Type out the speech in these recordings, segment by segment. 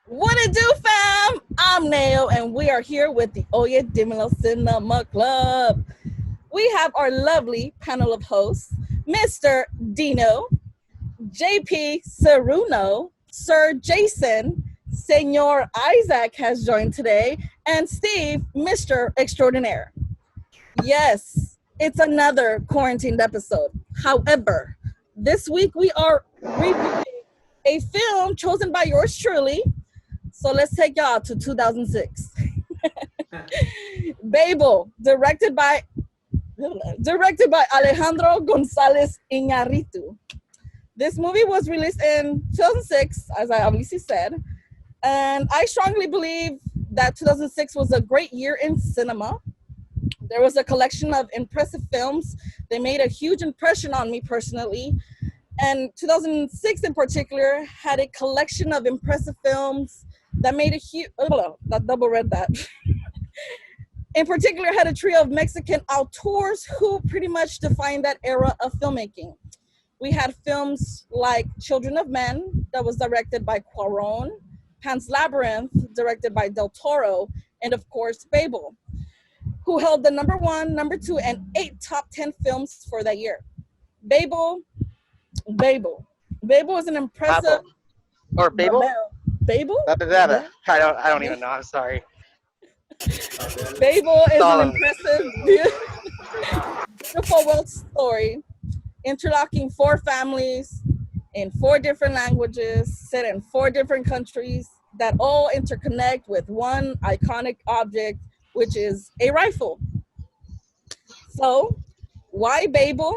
What it do, fam? I'm Nail, and we are here with the Oye Dimelo Cinema Club. We have our lovely panel of hosts, Mr. Dino, JP Ceruno, Sir Jason, Senor Isaac has joined today, and Steve, Mr. Extraordinaire. Yes, it's another quarantined episode. However, this week we are reviewing a film chosen by yours truly. So let's take y'all to 2006. Babel, directed by Alejandro González Iñárritu. This movie was released in 2006, as I obviously said, and I strongly believe that 2006 was a great year in cinema. There was a collection of impressive films. They made a huge impression on me personally. And 2006 in particular had a collection of impressive films that made a huge, I double read that. In particular, had a trio of Mexican auteurs who pretty much defined that era of filmmaking. We had films like Children of Men, that was directed by Cuarón, Pan's Labyrinth, directed by Del Toro, and of course, Babel, who held the number 1, number 2, and 8 top 10 films for that year. Babel is an impressive. Or Babel? Babel? I don't even know. I'm sorry. Babel is an impressive, beautiful world story, interlocking 4 families in 4 different languages, set in 4 different countries that all interconnect with one iconic object, which is a rifle. So, why Babel?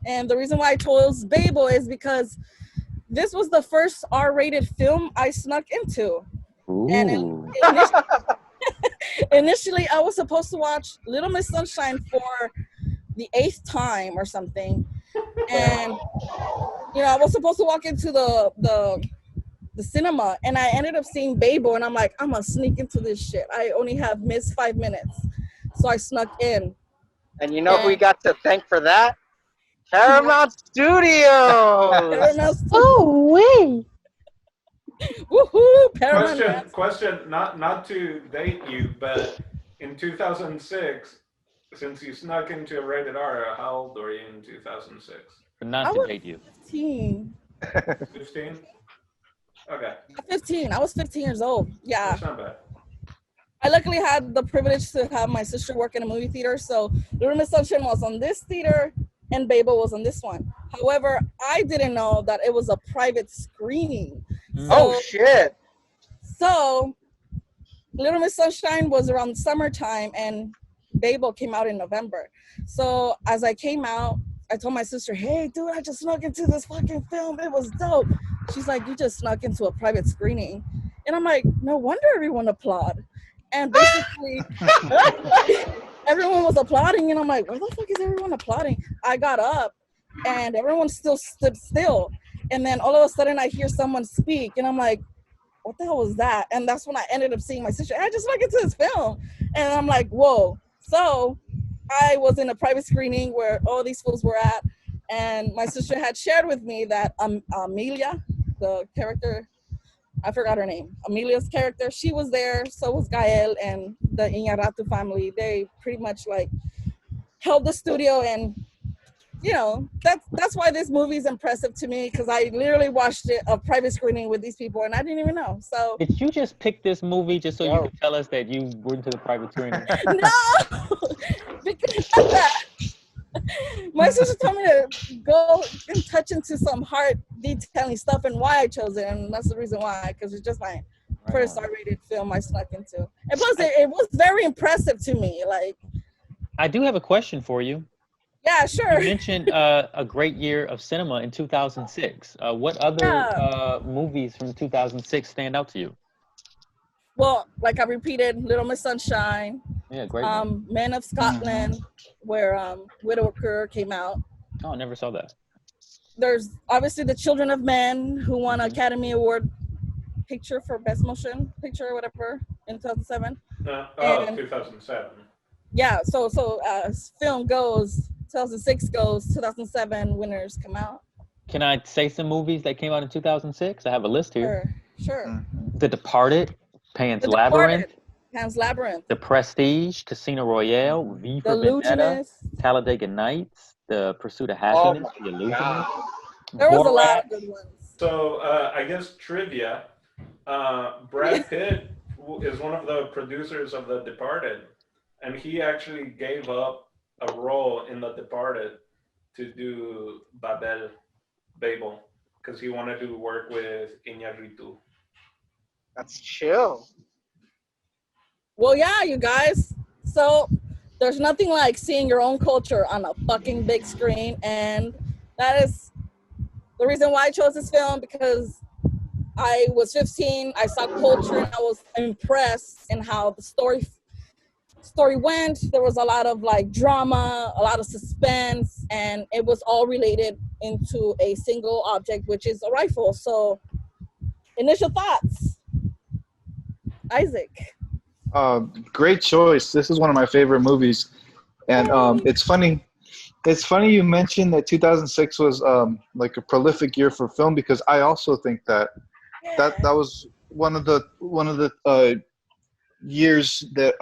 And the reason why I chose Babel is because this was the first R-rated film I snuck into. Ooh. And initially, I was supposed to watch Little Miss Sunshine for the 8th time or something. And, I was supposed to walk into the cinema, and I ended up seeing Babel, and I'm like, I'm going to sneak into this shit. I only have missed 5 minutes. So I snuck in. And you know who we got to thank for that? Paramount Studios. Oh, wait. Woohoo! Paramount. Question. Not to date you, but in 2006, since you snuck into a rated R, how old were you in 2006? Not to date you. 15. 15. Okay. 15. I was 15 years old. Yeah. That's not bad. I luckily had the privilege to have my sister work in a movie theater, so Little Miss Sunshine was on this theater and Babel was on this one. However, I didn't know that it was a private screening. Oh, shit. So, Little Miss Sunshine was around summertime and Babel came out in November. So, as I came out, I told my sister, hey, dude, I just snuck into this fucking film. It was dope. She's like, you just snuck into a private screening. And I'm like, no wonder everyone applaud. And basically, everyone was applauding, and I'm like, why the fuck is everyone applauding? I got up, and everyone still stood still. And then all of a sudden, I hear someone speak, and I'm like, what the hell was that? And that's when I ended up seeing my sister. I just snuck into this film. And I'm like, whoa. So I was in a private screening where all these fools were at, and my sister had shared with me that Amelia, the character, I forgot her name, Amelia's character, she was there, so was Gael, and the Iñárritu family. They pretty much like held the studio, and that's why this movie is impressive to me, because I literally watched it a private screening with these people, and I didn't even know. So did you just pick this movie just so you could tell us that you went to the private screening? No, because of that. My sister told me to go and touch into some heart detailing stuff and why I chose it, and that's the reason why, because it's just my first R-rated film I snuck into. And plus, it was very impressive to me. Like, I do have a question for you. Yeah, sure. You mentioned a great year of cinema in 2006. What other movies from 2006 stand out to you? Well, like I repeated, Little Miss Sunshine. Yeah, great. Men of Scotland, where Videographer came out. Oh, I never saw that. There's obviously the Children of Men, who won an Academy Award picture for Best Motion Picture or whatever in 2007. 2007. Yeah, so as film goes, 2006 goes, 2007 winners come out. Can I say some movies that came out in 2006? I have a list here. Sure. The Departed, Pan's The Labyrinth, Departed, Pan's Labyrinth, The Prestige, Casino Royale, V The for Vendetta, Illusionist. Talladega Nights, The Pursuit of Oh Happiness, my The Illusionist, God. There was a lot Borat. of good ones. So I guess trivia. Brad Pitt is one of the producers of The Departed, and he actually gave up a role in The Departed to do Babel, because he wanted to work with Iñárritu. That's chill. Well, yeah, you guys. So there's nothing like seeing your own culture on a fucking big screen, and that is the reason why I chose this film, because I was 15, I saw culture, and I was impressed in how the story went. There was a lot of like drama, a lot of suspense, and it was all related into a single object, which is a rifle. So, initial thoughts, Isaac. Great choice. This is one of my favorite movies, and it's funny. It's funny you mentioned that 2006 was like a prolific year for film, because I also think that that was one of the years that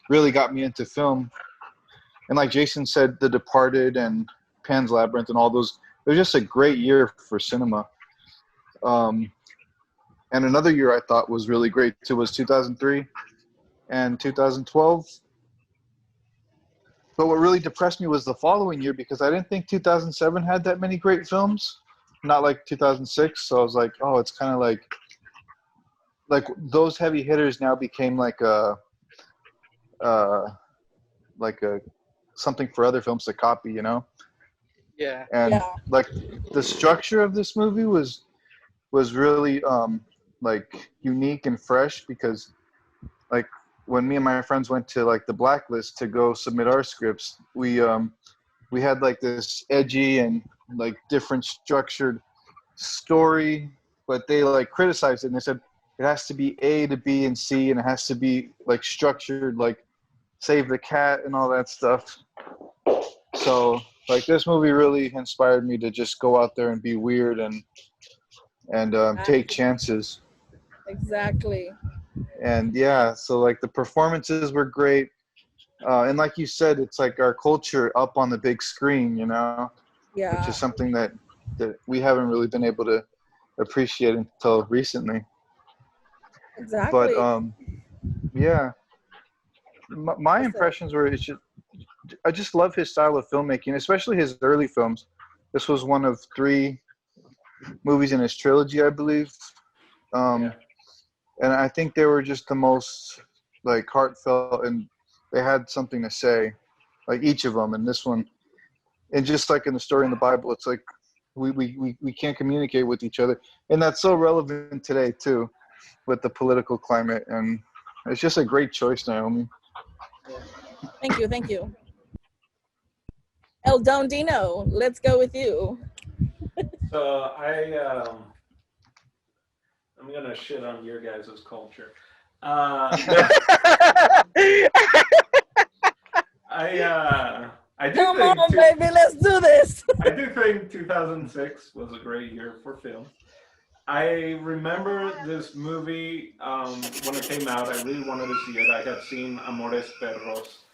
really got me into film. And like Jason said, The Departed and Pan's Labyrinth and all those, it was just a great year for cinema. And another year I thought was really great too was 2003 and 2012. But what really depressed me was the following year, because I didn't think 2007 had that many great films, not like 2006. So I was like, oh, it's kind of like those heavy hitters now became like a something for other films to copy, you know? Yeah. And like the structure of this movie was really like unique and fresh, because like when me and my friends went to like the Blacklist to go submit our scripts, we had like this edgy and like different structured story, but they like criticized it and they said it has to be A to B and C, and it has to be like structured like Save the Cat and all that stuff. So like this movie really inspired me to just go out there and be weird and take chances. Exactly. And yeah, so like the performances were great, and like you said, it's like our culture up on the big screen, you know, Yeah. which is something that we haven't really been able to appreciate until recently. Exactly. But yeah, my impressions were I just love his style of filmmaking, especially his early films. This was one of 3 movies in his trilogy, I believe. And I think they were just the most like heartfelt, and they had something to say, like each of them. And this one, and just like in the story in the Bible, it's like we can't communicate with each other, and that's so relevant today too, with the political climate. And it's just a great choice, Naomi. Thank you. El Don Dino, let's go with you. So I'm gonna shit on your guys' culture. I do Come think on, baby, let's do this. I do think 2006 was a great year for film. I remember this movie when it came out. I really wanted to see it. I had seen Amores Perros,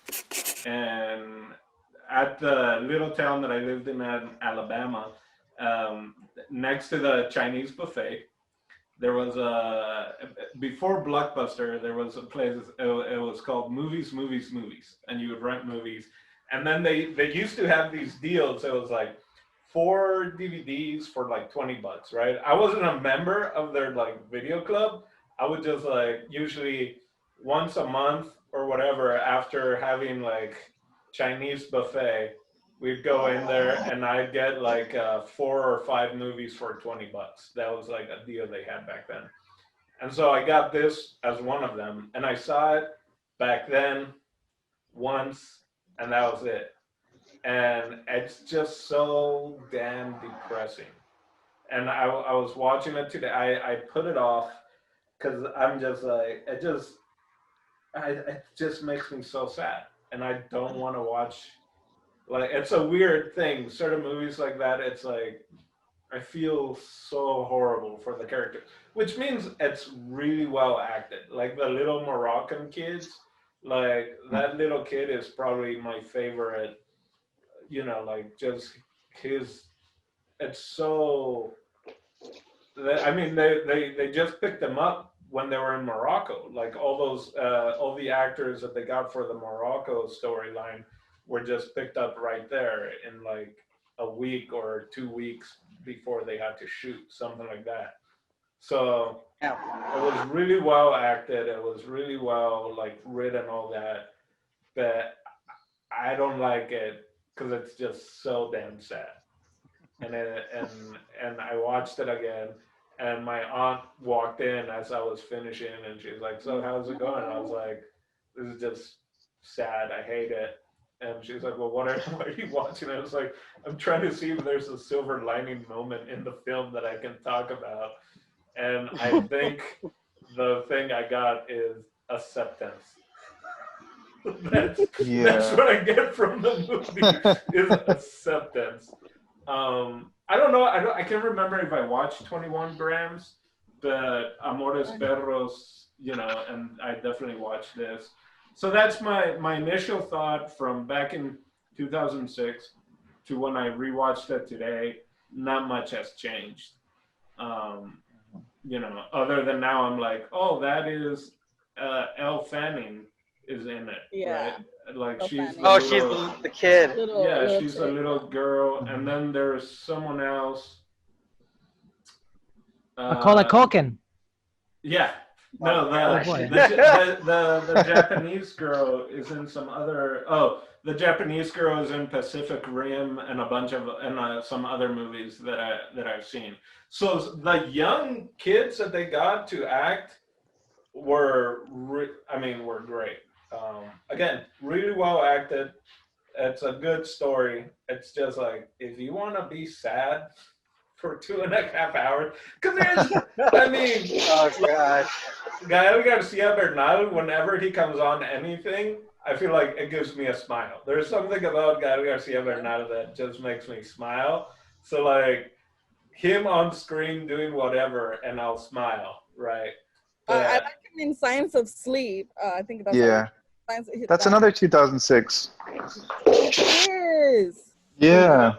and at the little town that I lived in Alabama, next to the Chinese buffet, there was before Blockbuster, there was a place, it was called Movies, and you would rent movies. And then they used to have these deals. It was like 4 DVDs for like $20, right? I wasn't a member of their like video club. I would just like usually once a month or whatever, after having like Chinese buffet, we'd go in there and I'd get like 4 or 5 movies for $20. That was like a deal they had back then. And so I got this as one of them, and I saw it back then once, and that was it. And it's just so damn depressing. And I was watching it today. I put it off because I'm just like, it just makes me so sad. And I don't want to watch, like, it's a weird thing. Certain movies like that, it's like, I feel so horrible for the character, which means it's really well acted. Like the little Moroccan kids, like that little kid is probably my favorite. You know, like just his. It's so. I mean, they just picked them up when they were in Morocco. Like all the actors that they got for the Morocco storyline were just picked up right there in like a week or 2 weeks before they had to shoot, something like that. So Yeah. it was really well acted. It was really well like written, all that. But I don't like it because it's just so damn sad. And I watched it again, and my aunt walked in as I was finishing, and she's like, "So how's it going?" And I was like, "This is just sad. I hate it." And she's like, "Well, what are you watching?" I was like, "I'm trying to see if there's a silver lining moment in the film that I can talk about." And I think the thing I got is acceptance. That's what I get from the movie is acceptance. I don't know. I can't remember if I watched 21 Grams, but Amores Perros, you know, and I definitely watched this. So that's my initial thought from back in 2006 to when I rewatched it today. Not much has changed. You know, other than now I'm like, oh, that is Elle Fanning is in it, Yeah. right? Like she's Oh, she's the kid. yeah, she's a little girl, and then there's someone else. Macaulay Culkin. Yeah, no, the Japanese girl is in some other. Oh, the Japanese girl is in Pacific Rim and a bunch of some other movies that I've seen. So the young kids that they got to act were great. Again, really well acted. It's a good story. It's just like if you want to be sad for 2.5 hours, because I mean, Oh gosh. Gael Garcia Bernal, whenever he comes on anything, I feel like it gives me a smile. There's something about Gael Garcia Bernal that just makes me smile. So like him on screen doing whatever, and I'll smile, right? I like him in Science of Sleep. I think that's that's another 2006. It is. Yeah.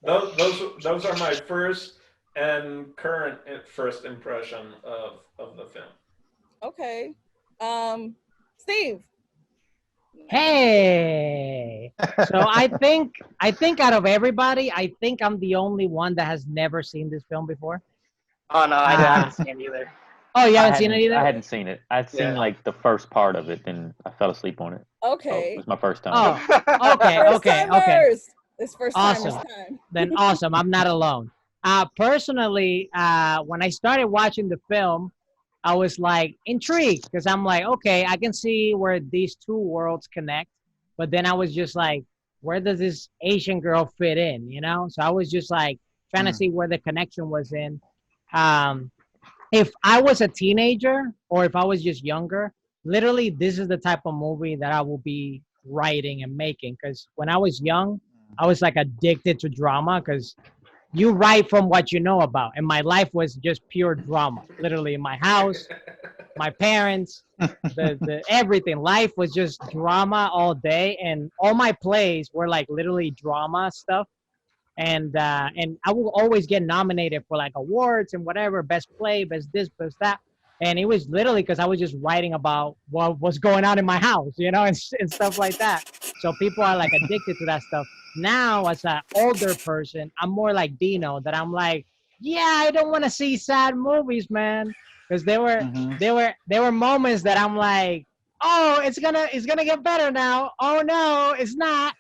Those are my first and current first impression of the film. Okay. Steve. Hey. So I think out of everybody, I think I'm the only one that has never seen this film before. Oh no, I haven't seen it either. Oh, you haven't seen it either? I hadn't seen it. I'd seen like the first part of it, then I fell asleep on it. Okay. So it was my first time. Oh, okay. This first awesome. time. Then awesome. I'm not alone. Personally, when I started watching the film, I was like intrigued because I'm like, okay, I can see where these two worlds connect. But then I was just like, where does this Asian girl fit in? You know? So I was just like trying to see where the connection was in. If I was a teenager or if I was just younger, literally this is the type of movie that I will be writing and making. Because when I was young, I was like addicted to drama because you write from what you know about. And my life was just pure drama. Literally in my house, my parents, the everything. Life was just drama all day. And all my plays were like literally drama stuff. And I will always get nominated for like awards and whatever, best play, best this, best that. And it was literally because I was just writing about what was going on in my house, you know, and stuff like that. So people are like addicted to that stuff. Now, as an older person, I'm more like Dino, that I'm like, yeah, I don't want to see sad movies, man, because there were moments that I'm like, oh, it's gonna get better now. Oh no, it's not.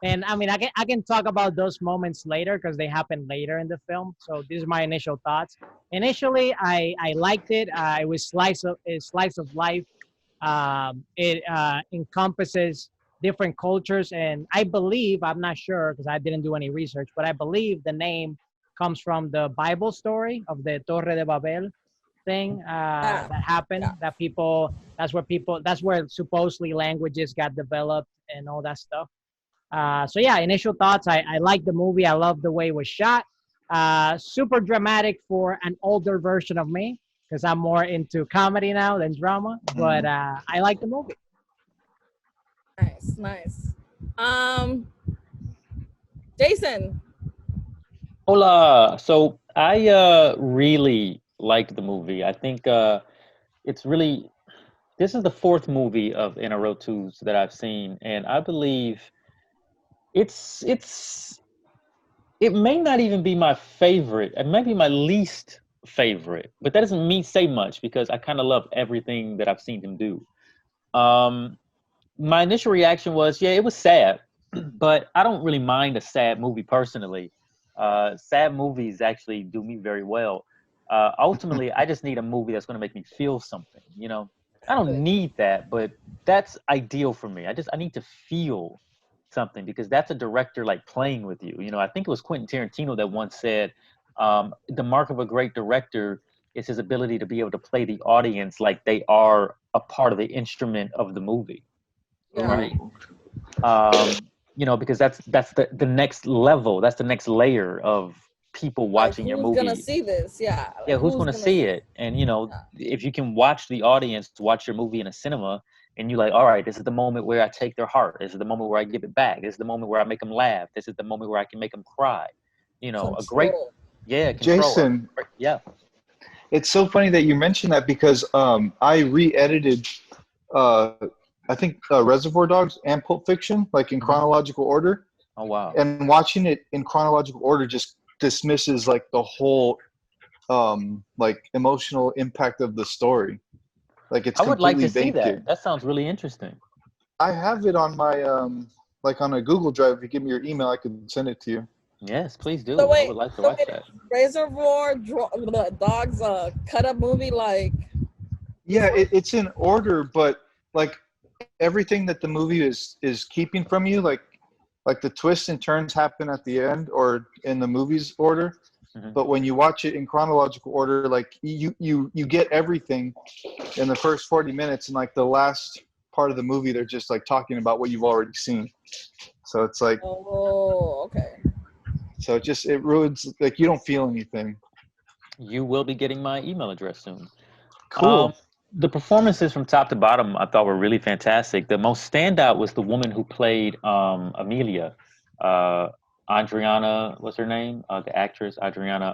And I mean, I can talk about those moments later because they happen later in the film. So these are my initial thoughts. Initially, I liked it. It was slice of life. It encompasses different cultures, and I believe, I'm not sure because I didn't do any research, but I believe the name comes from the Bible story of the Torre de Babel thing that happened. That's where supposedly languages got developed and all that stuff. So yeah, initial thoughts. I like the movie. I love the way it was shot. Super dramatic for an older version of me because I'm more into comedy now than drama. But I like the movie. Nice, nice. Jason. Hola. So I really liked the movie. I think it's really this is the fourth movie of iñárritu that I've seen, and I believe it may not even be my favorite. It may be my least favorite, but that doesn't mean say much because I kind of love everything that I've seen him do. My initial reaction was, yeah, it was sad, but I don't really mind a sad movie personally. Sad movies actually do me very well. Ultimately, I just need a movie that's going to make me feel something. You know, I don't need that, but that's ideal for me. I need to feel something because that's a director like playing with you. You know, I think it was Quentin Tarantino that once said, the mark of a great director is his ability to be able to play the audience like they are a part of the instrument of the movie. Yeah. Right. You know, because that's the next level, that's the next layer of people watching your movie. Who's gonna see this? Yeah. Like, yeah, who's gonna see it? And you know, if you can watch the audience watch your movie in a cinema, and you're like, all right, this is the moment where I take their heart. This is the moment where I give it back. This is the moment where I make them laugh. This is the moment where I can make them cry. You know, Control. a great, control. Jason, yeah. It's so funny that you mentioned that because I re-edited, I think Reservoir Dogs and Pulp Fiction, like in chronological order. Oh wow! And watching it in chronological order just dismisses like the whole, like emotional impact of the story. Like it's. I would like to completely see that. vacated. That sounds really interesting. I have it on my like on a Google Drive. If you give me your email, I could send it to you. Yes, please do. So wait, I would like to watch that. Reservoir Dogs cut up movie like. Yeah, it's in order, but like everything that the movie is keeping from you, like the twists and turns happen at the end or in the movie's order. But when you watch it in chronological order, like you get everything in the first 40 minutes, and like the last part of the movie, they're just like talking about what you've already seen. So it's like, oh, okay. So it ruins, like you don't feel anything. You will be getting my email address soon. Cool. The performances from top to bottom I thought were really fantastic. The most standout was the woman who played Amelia. Adriana, what's her name? The actress Adriana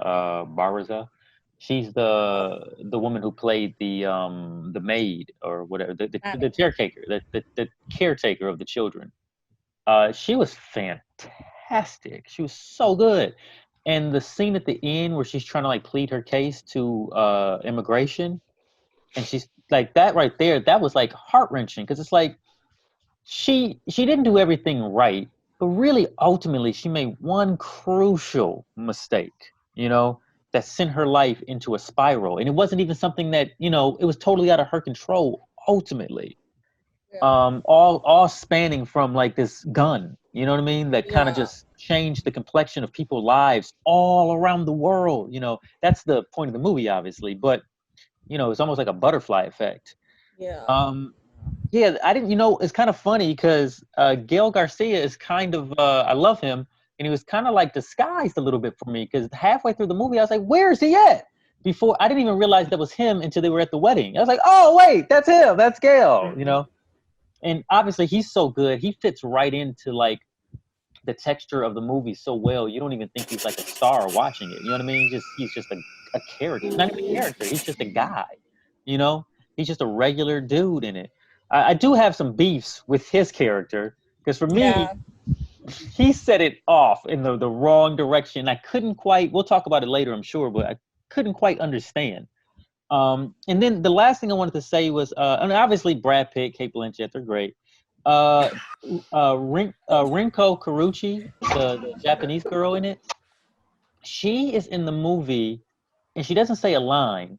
Barraza. She's the woman who played the maid or whatever, the caretaker, the caretaker of the children. She was fantastic. She was so good. And the scene at the end where she's trying to like plead her case to immigration, and she's like that right there, that was like heart-wrenching because it's like she didn't do everything right, but really ultimately she made one crucial mistake, you know, that sent her life into a spiral. And it wasn't even something that, you know, it was totally out of her control ultimately. All spanning from like this gun, you know what I mean, that kind of just changed the complexion of people's lives all around the world. You know, that's the point of the movie, obviously, but you know, it's almost like a butterfly effect. Yeah. I didn't, you know, it's kind of funny because Gael Garcia is kind of, I love him, and he was kind of like disguised a little bit for me because halfway through the movie, I was like, where is he at? Before, I didn't even realize that was him until they were at the wedding. I was like, oh, wait, that's him. That's Gael, you know? And obviously, he's so good. He fits right into, like, the texture of the movie so well. You don't even think he's, like, a star watching it. You know what I mean? He's just a character. He's not even a character. He's just a guy, you know? He's just a regular dude in it. I do have some beefs with his character because for me, he set it off in the wrong direction. I couldn't quite, we'll talk about it later, I'm sure, but I couldn't quite understand. And then the last thing I wanted to say was, and obviously Brad Pitt, Cate Blanchett, they're great. Rinko Karuchi, the Japanese girl in it, she is in the movie and she doesn't say a line.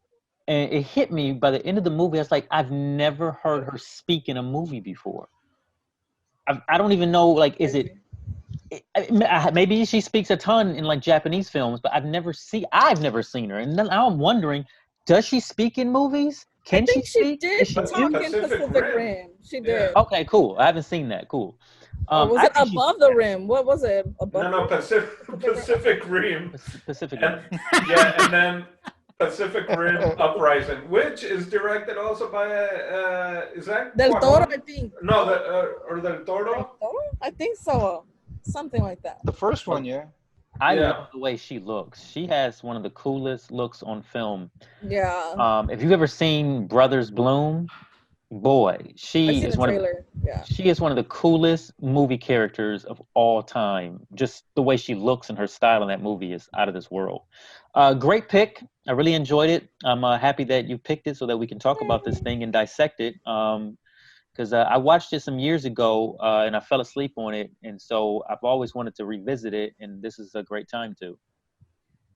And it hit me by the end of the movie. I was like, I've never heard her speak in a movie before. I don't even know, like, is it maybe she speaks a ton in like Japanese films, but I've never seen her. And then now I'm wondering, does she speak in movies? Can she speak? She did talk in Pacific Rim. She did. Okay, cool. I haven't seen that. Cool. Or was I it think she's above the rim? What was it? Above No, Pacific Rim. Pacific. And, yeah, and then Pacific Rim Uprising, which is directed also by is that Del Toro, Cuarón? I think. No, or Del Toro. Del Toro? I think so. Something like that. The first one, yeah. I Yeah. love the way she looks. She has one of the coolest looks on film. Yeah. If you've ever seen Brothers Bloom, boy, I she seen is the one of trailer. Yeah. she is one of the coolest movie characters of all time. Just the way she looks and her style in that movie is out of this world. Great pick. I really enjoyed it. I'm happy that you picked it so that we can talk about this thing and dissect it. Because I watched it some years ago and I fell asleep on it, and so I've always wanted to revisit it, and this is a great time to.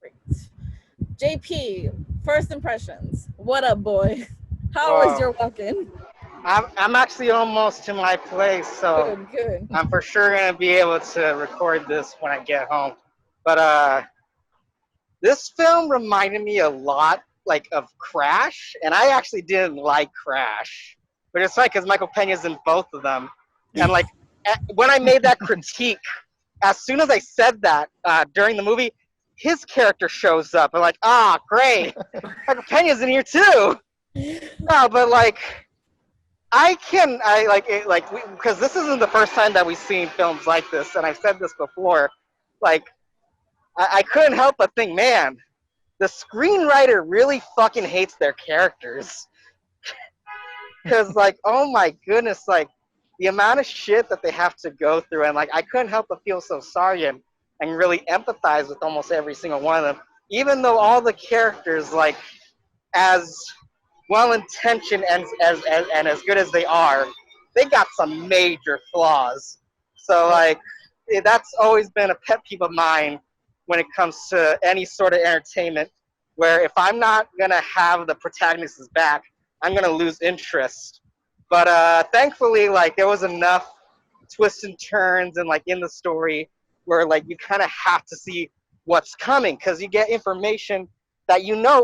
Great. JP, first impressions. What up, boy? How was your walk-in? I'm actually almost to my place, so Good, good. I'm for sure gonna be able to record this when I get home. But this film reminded me a lot like of Crash, and I actually didn't like Crash, but it's funny because Michael Pena's in both of them, and like when I made that critique, as soon as I said that during the movie, his character shows up. I'm like, ah, great, Michael Pena's in here too. No, but like. Because this isn't the first time that we've seen films like this, and I've said this before. Like, I couldn't help but think, man, the screenwriter really fucking hates their characters. Because, like, oh my goodness, like, the amount of shit that they have to go through, and like, I couldn't help but feel so sorry and really empathize with almost every single one of them, even though all the characters, like, as well-intentioned and as good as they are, they got some major flaws. So like that's always been a pet peeve of mine when it comes to any sort of entertainment, where if I'm not gonna have the protagonist's back, I'm gonna lose interest. But thankfully, like there was enough twists and turns and like in the story where like you kind of have to see what's coming, because you get information that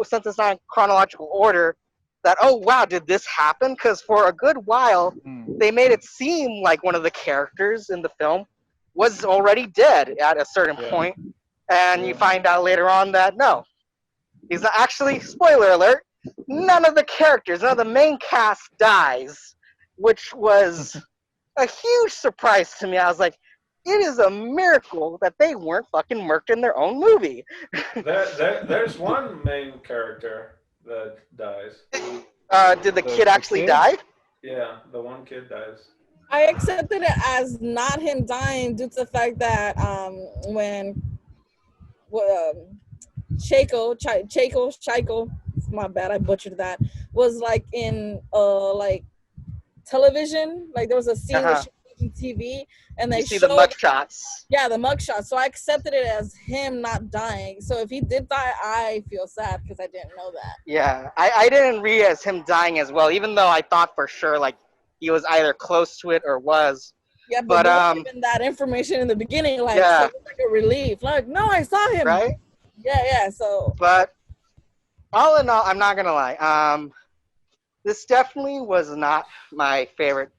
since it's not in chronological order, that, oh, wow, did this happen? Because for a good while, they made it seem like one of the characters in the film was already dead at a certain point. And you find out later on that, no. He's not actually, spoiler alert, none of the characters, none of the main cast dies, which was a huge surprise to me. I was like, it is a miracle that they weren't fucking murked in their own movie. There's one main character that dies. Did the kid actually die? Yeah, the one kid dies. I accepted it as not him dying due to the fact that when Chaco, my bad, I butchered that, was like in like television, like there was a scene where she was on TV and they see showed the mugshots. Yeah, the mugshot. So I accepted it as him not dying. So if he did die, I feel sad because I didn't know that. Yeah, I didn't read it as him dying as well, even though I thought for sure like he was either close to it or was. Yeah, but even that information in the beginning, like, so it was like a relief. Like, no, I saw him. Right? Yeah. So. But all in all, I'm not gonna lie. This definitely was not my favorite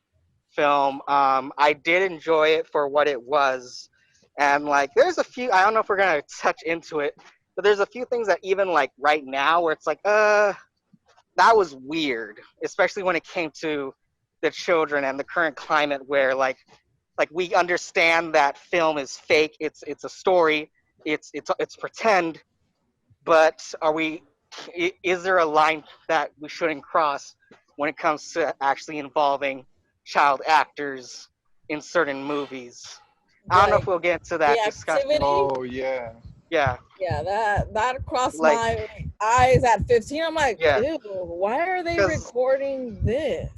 film. I did enjoy it for what it was, and like, there's a few. I don't know if we're gonna touch into it, but there's a few things that even like right now, where it's like, that was weird, especially when it came to the children and the current climate, where like we understand that film is fake. It's a story. It's pretend. But is there a line that we shouldn't cross when it comes to actually involving child actors in certain movies? I don't know if we'll get into that discussion. Oh yeah. Yeah. Yeah, that crossed my eyes at 15. I'm like, ew, why are they recording this?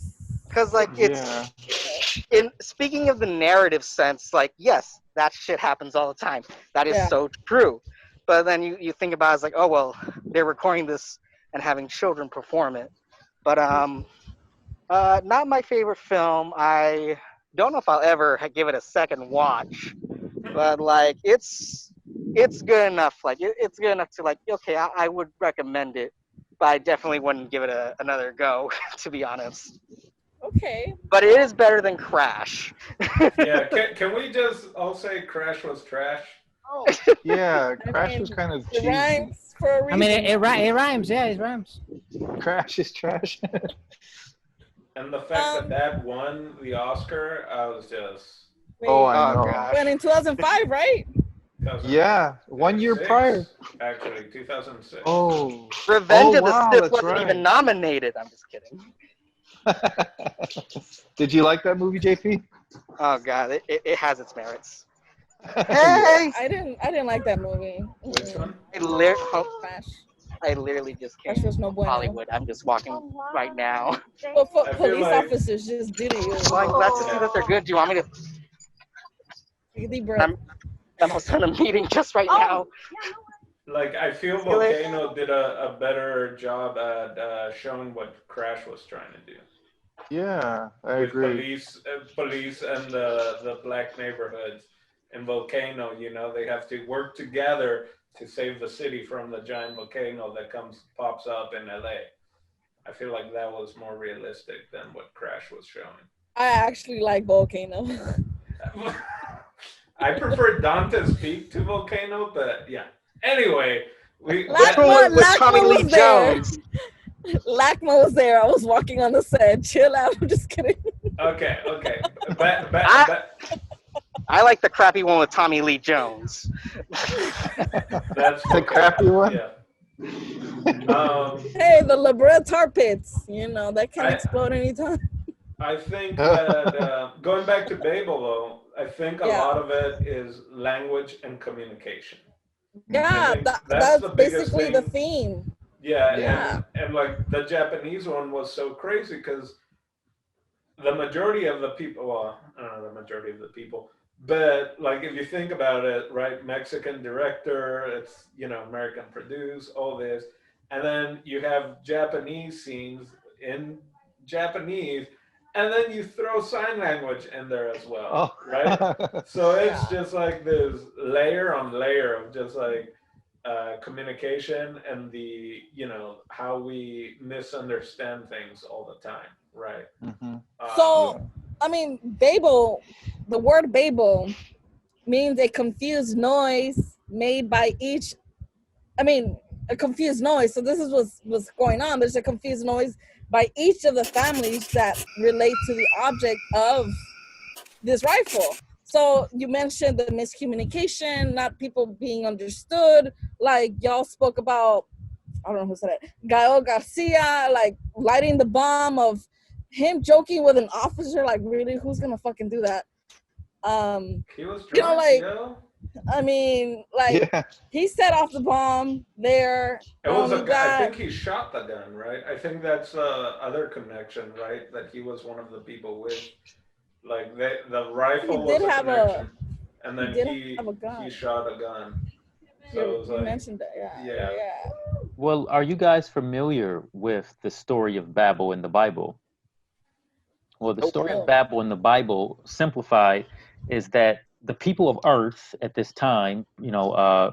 Because like it's in speaking of the narrative sense, like, yes, that shit happens all the time. That is so true. But then you think about it, it's like, oh well, they're recording this and having children perform it. But not my favorite film. I don't know if I'll ever give it a second watch. But like it's good enough. Like it's good enough to like, okay, I would recommend it, but I definitely wouldn't give it another go, to be honest. Okay. but it is better than Crash. Yeah, can we just all say Crash was trash? Oh, Yeah, I Crash was mean, kind of it cheesy. rhymes for a I reason. mean, it rhymes. Yeah, it rhymes. Crash is trash. And the fact that won the Oscar, I was just. Wait, Oh, I Oh know. gosh. when in 2005, right? 2000 Yeah, 1 year prior. Actually, 2006. Oh. Revenge Oh, of the wow, Sith that's wasn't right. even nominated. I'm just kidding. Did you like that movie, JP? Oh god, it has its merits. Yeah. Hey, I didn't like that movie. Which one? Crash. I literally just came Crash was no from bueno. Hollywood. I'm just walking right now. But I feel police like- officers just did it. Well, I'm glad to see that they're good. Do you want me to? Take a deep breath. I'm also in a meeting just right now. Like, I feel See you later. Volcano did a better job at showing what Crash was trying to do. Yeah, I With agree. police and the black neighborhoods. In Volcano, you know, they have to work together to save the city from the giant volcano that pops up in LA. I feel like that was more realistic than what Crash was showing. I actually like Volcano. I prefer Dante's Peak to Volcano, but yeah. Anyway, Which one with Tommy Lachma Lee was there. Jones? Lachma was there. I was walking on the set. Chill out. I'm just kidding. Okay. I like the crappy one with Tommy Lee Jones. That's The crappy one? Yeah. Hey, the La Brea tar pits. You know, that can I- explode anytime. I think that going back to Babel, though, I think a lot of it is language and communication. Yeah, think that's the biggest basically the thing. theme. Yeah, Yeah. and like the Japanese one was so crazy because the majority of the people, well, I don't know the majority of the people, but like if you think about it, right, Mexican director, it's, you know, American produced, all this, and then you have Japanese scenes in Japanese, and then you throw sign language in there as well, right? So it's just like this layer on layer of just like communication and the, you know, how we misunderstand things all the time, right? Mhm. So, I mean, Babel, the word Babel means a confused noise made by each, I mean, a confused noise. So this is what's going on. There's a confused noise by each of the families that relate to the object of this rifle. So you mentioned the miscommunication, not people being understood. Like y'all spoke about, I don't know who said it, Gael Garcia, like lighting the bomb of him joking with an officer. Like, really, who's gonna fucking do that? He was drunk, You know, like, yo. I mean, like, he set off the bomb there. It was you got, I think he shot the gun, right? I think that's other connection, right? That he was one of the people with, like, the rifle was a connection, and then he shot a gun. So it was you like, mentioned that, yeah. Well, are you guys familiar with the story of Babel in the Bible? Well, the story of Babel in the Bible, simplified, is that the people of Earth at this time, you know,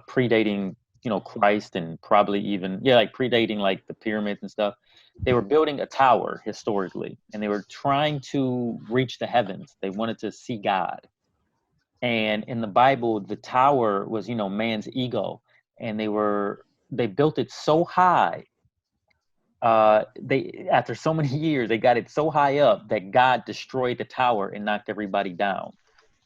predating, you know, Christ, and probably even, like predating like the pyramids and stuff, they were building a tower historically, and they were trying to reach the heavens. They wanted to see God. And in the Bible, the tower was, you know, man's ego, and they built it so high. They, after so many years, they got it so high up that God destroyed the tower and knocked everybody down.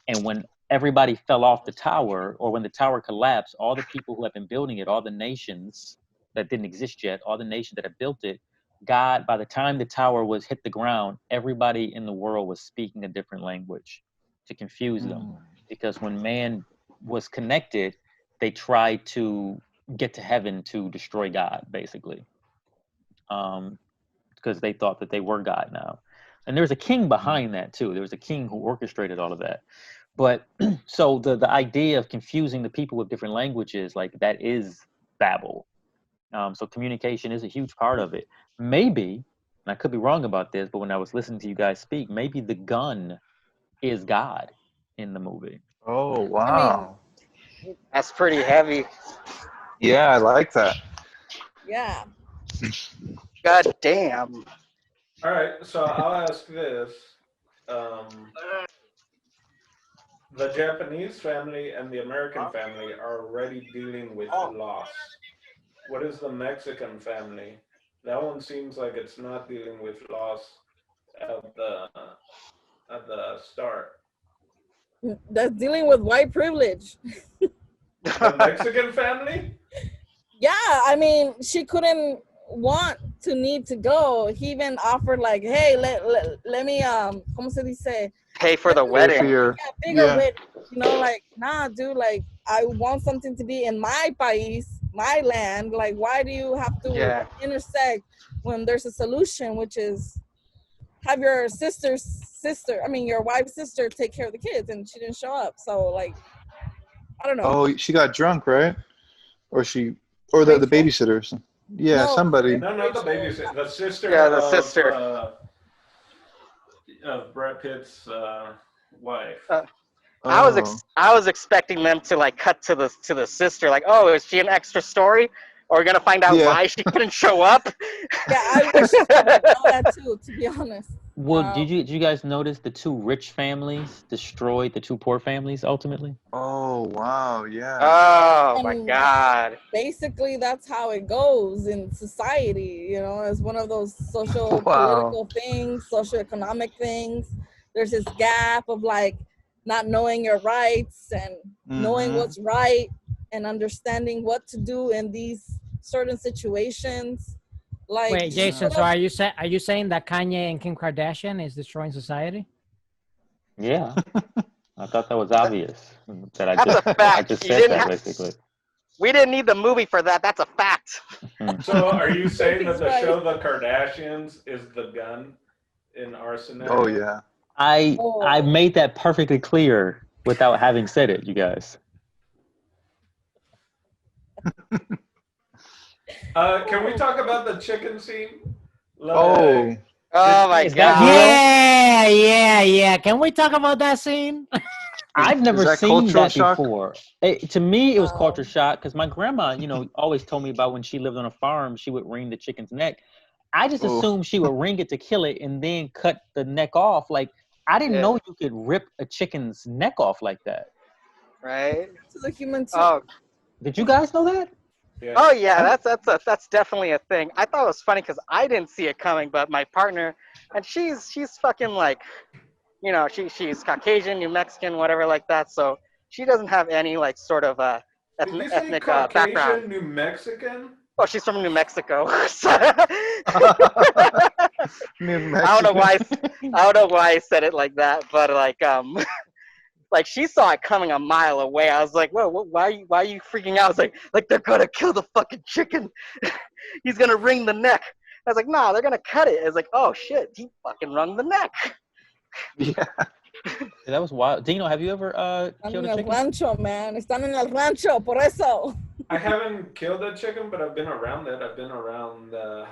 And when everybody fell off the tower, or when the tower collapsed, all the people who had been building it, all the nations that didn't exist yet, all the nations that had built it, God, by the time the tower was hit the ground, everybody in the world was speaking a different language to confuse them. Because when man was connected, they tried to get to heaven to destroy God, basically. Because they thought that they were God now. And there's a king behind that too. There was a king who orchestrated all of that. But so the idea of confusing the people with different languages, like, that is Babel. So communication is a huge part of it. Maybe, and I could be wrong about this, but when I was listening to you guys speak, maybe the gun is God in the movie. Oh, wow. I mean, That's pretty heavy. Yeah, I like that. yeah. God damn. All right, so I'll ask this. The Japanese family and the American family are already dealing with loss. What is the Mexican family? That one seems like it's not dealing with loss at the start. That's dealing with white privilege. The Mexican family? Yeah, I mean, she couldn't want to need to go. He even offered like, hey, let me ¿cómo se dice? Pay for Let the me Pay for wedding. your, bigger yeah. wedding. You know, like, nah, dude, like I want something to be in my país, my land. Like, why do you have to Yeah. intersect when there's a solution, which is have your your wife's sister take care of the kids, and she didn't show up. So like, I don't know. Oh, she got drunk, right? Or the Rachel? babysitter. Yeah, No, somebody. No, not the Rachel. babysitter. The sister Yeah, the sister. Of Brad Pitt's wife. Oh. I was expecting them to like cut to the sister, like, oh, is she an extra story? Or we're gonna find out Yeah. why she couldn't show up. Yeah, I wish I would know that too, to be honest. Well, did you guys notice the two rich families destroyed the two poor families ultimately? Oh, wow, yeah. Oh my And god. basically, that's how it goes in society. You know, it's one of those social Wow. political things, socioeconomic things. There's this gap of like not knowing your rights and knowing what's right and understanding what to do in these certain situations. Like, Wait, Jason. So are you saying that Kanye and Kim Kardashian is destroying society? Yeah, I thought that was obvious. That That's a fact. I just You said didn't that have- basically. We didn't need the movie for that. That's a fact. So are you saying that He's the right. show The Kardashians is the gun in our scenario? Oh, yeah. I made that perfectly clear without having said it, you guys. Can we talk about the chicken scene? Oh. Oh my Is that god. Yeah. Can we talk about that scene? I've never that seen cultural that shock? before. To me, it was Wow. culture shock because my grandma, always told me about when she lived on a farm, she would wring the chicken's neck. I just Oh. assumed she would wring it to kill it and then cut the neck off. Like, I didn't know you could rip a chicken's neck off like that. Right? to the human too. Oh, Did you guys know that? Yeah. oh yeah, that's definitely a thing. I thought it was funny because I didn't see it coming, but my partner, and she's fucking like, she's Caucasian, New Mexican, whatever like that. So she doesn't have any like sort of Did you say ethnic Caucasian, background. New Mexican? Oh, she's from New Mexico. New Mexico. I don't know why I said it like that, but like like she saw it coming a mile away. I was like, whoa, why are you freaking out? I was like they're gonna kill the fucking chicken. He's gonna wring the neck. I was like, nah, they're gonna cut it. It's like, oh shit, he fucking wrung the neck. Yeah. That was wild. Dino, have you ever Están killed en a el chicken? rancho, man. Están en el rancho, por eso. I haven't killed a chicken, but I've been around it. I've been around. I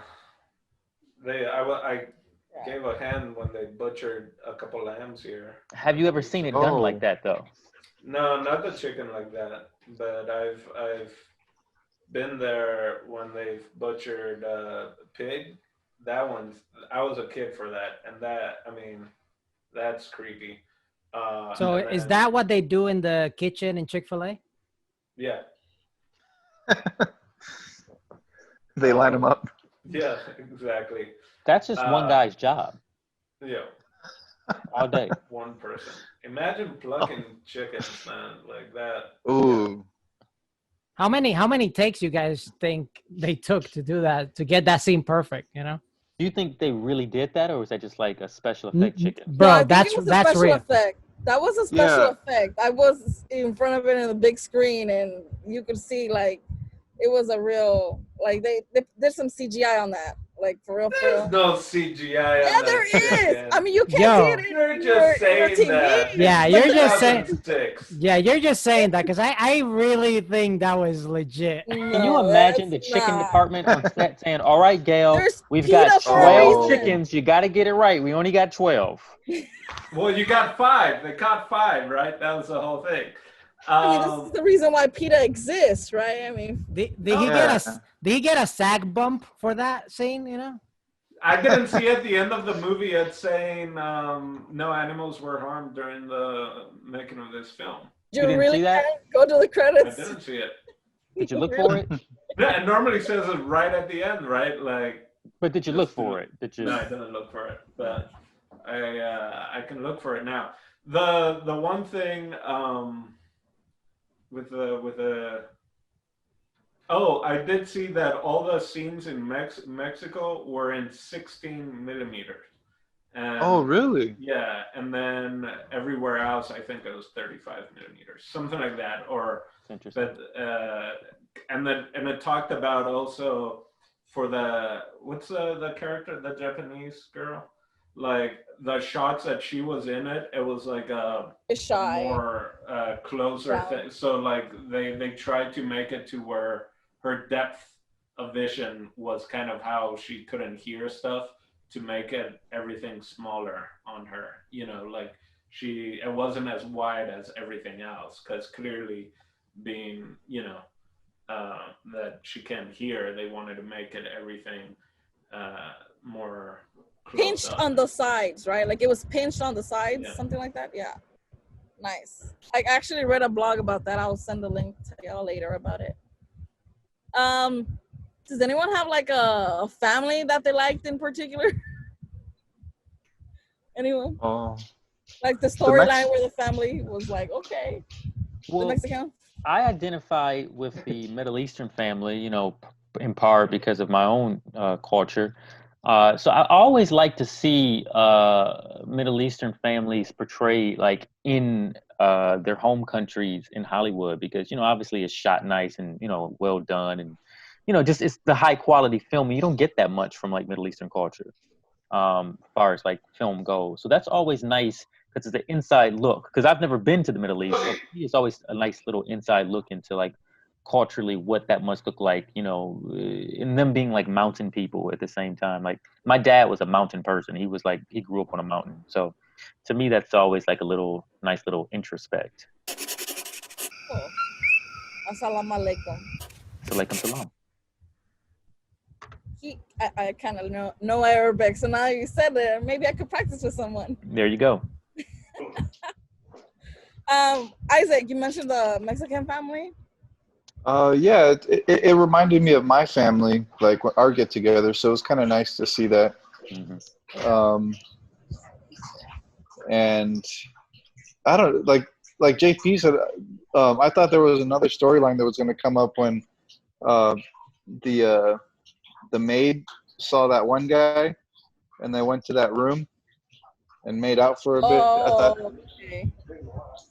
gave a hand when they butchered a couple lambs here. Have you ever seen it done like that though? No, not the chicken like that. But I've been there when they've butchered pig. That one's. I was a kid for that, and that's creepy. So is that what they do in the kitchen in Chick-fil-A? Yeah. They line them up. Yeah, exactly. That's just one guy's job Yeah, all day. one person. Imagine plucking chickens, man, like that. Ooh. How many takes you guys think they took to do that, to get that scene perfect, you know? Do you think they really did that, or was that just like a special effect chicken? Bro, No, I think that's it was a special real. effect. That was a special effect. I was in front of it in the big screen, and you could see like it was a real like there's some CGI on that, like for real. There's no CGI. Yeah, on there that is. chicken. I mean, you can't see it. You're just saying that. Yeah, you're just saying. 2006. Yeah, you're just saying that because I really think that was legit. Can you imagine the chicken department on set saying, "All right, Gail, There's we've PETA got for a 12 reason." chickens. You got to get it right. We only got 12." Well, you got 5. They caught 5, right? That was the whole thing. I mean, this is the reason why PETA exists, right? I mean, Did he get a SAG bump for that scene? You know? I didn't see at the end of the movie it saying no animals were harmed during the making of this film. You didn't really see that? can't go to the I credits. didn't see it. Did you look for it? Yeah, it normally says it right at the end, right? Like. But did you look for it? Did you? No, I didn't look for it, but I can look for it now. The one thing with the oh, I did see that all the scenes in Mexico were in 16 millimeters. And, Oh, really? Yeah, and then everywhere else, I think it was 35 millimeters, something like that. Or Interesting. but and it talked about also for the what's the character, the Japanese girl, like the shots that she was in it was like a Shy. more closer thing. So like they tried to make it to where her depth of vision was kind of how she couldn't hear stuff, to make it everything smaller on her, you know, like it wasn't as wide as everything else, because clearly being, you know, that she can't hear, they wanted to make it everything more Pinched up. on the sides, right? Like it was pinched on the sides, Yeah. something like that. Yeah. Nice. I actually read a blog about that. I'll send the link to y'all later about it. Does anyone have like a family that they liked in particular? Anyone? Oh, Like the storyline where the family was like, okay, the Well, Mexican. I identify with the Middle Eastern family, you know, in part because of my own culture. So I always like to see Middle Eastern families portrayed like in their home countries in Hollywood, because, you know, obviously it's shot nice and, you know, well done, and, you know, just it's the high quality film. You don't get that much from like Middle Eastern culture, as far as like film goes. So that's always nice, because it's an inside look. Because I've never been to the Middle East, so it's always a nice little inside look into like culturally what that must look like, you know, and them being like mountain people at the same time. Like my dad was a mountain person. He was like, he grew up on a mountain. So to me, that's always like a little nice little introspect. Cool. Assalamu alaikum. Alaikum salam. I kind of know Arabic, so now you said it, maybe I could practice with someone. There you go. Isaac, you mentioned the Mexican family. Yeah, it reminded me of my family, like our get together. So it was kind of nice to see that. Mm-hmm. And I don't like JP said. I thought there was another storyline that was going to come up when the maid saw that one guy, and they went to that room and made out for a bit. I thought, okay.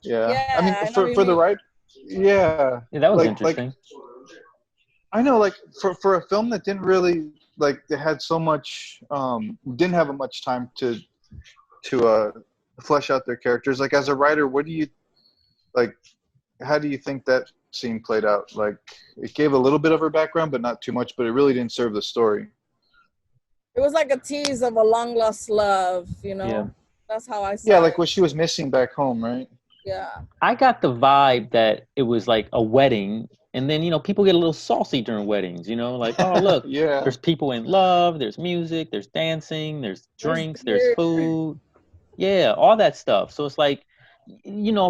Yeah. I mean, for the right. Yeah. Yeah, that was interesting. I know, like for a film that didn't really like, they had so much, didn't have much time to flesh out their characters. Like as a writer, what do you like? How do you think that scene played out? Like it gave a little bit of her background, but not too much. But it really didn't serve the story. It was like a tease of a long lost love, you know. Yeah. That's how I saw Yeah, it. like what she was missing back home, right? Yeah. I got the vibe that it was like a wedding, and then, you know, people get a little saucy during weddings, you know, like, oh, look, Yeah. there's people in love, there's music, there's dancing, there's drinks, there's food. Yeah, all that stuff. So it's like, you know,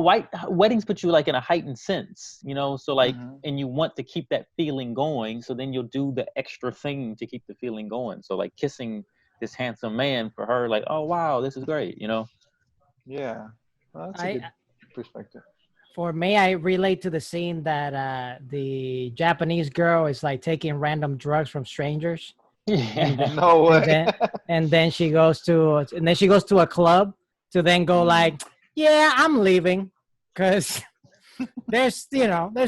weddings put you like in a heightened sense, you know, so like, and you want to keep that feeling going. So then you'll do the extra thing to keep the feeling going. So like kissing this handsome man, for her, like, oh, wow, this is great, you know? Yeah. Well, that's a good perspective. For me, I relate to the scene that the Japanese girl is like taking random drugs from strangers. Yeah. No way. And then she goes to a club to then go like, yeah, I'm leaving because there's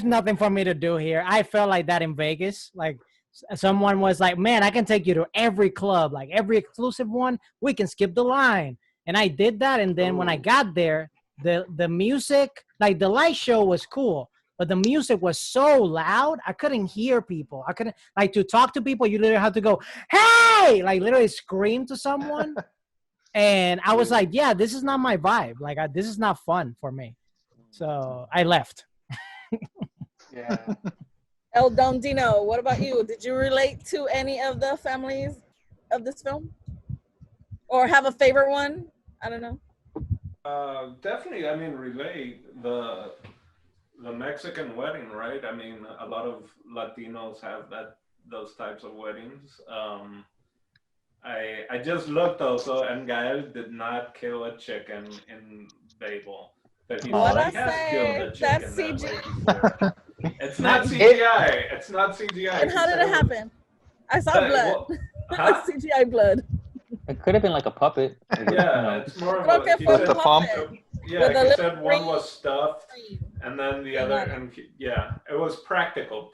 nothing for me to do here. I felt like that in Vegas. Like someone was like, man, I can take you to every club, like every exclusive one. We can skip the line. And I did that. And then when I got there, the music, like the light show was cool, but the music was so loud, I couldn't hear people. I couldn't, like, to talk to people, you literally have to go, hey, like literally scream to someone. And I was like, yeah, this is not my vibe. Like, this is not fun for me. So I left. Yeah. El Don Dino, what about you? Did you relate to any of the families of this film, or have a favorite one? I don't know. Definitely. I mean, relate the Mexican wedding, right? I mean, a lot of Latinos have those types of weddings. I just looked also, and Gael did not kill a chicken in Babel, but he What I has killed a say? chicken That's that CG. way before. It's not CGI. It's not CGI. And how did it happen? I saw But, blood. well, huh? CGI blood. It could have been like a puppet. It was, Yeah, it's more of Okay, a. He for With said, the pump? yeah, With a he little said one green was stuffed, screen. and then the other, and yeah, it was practical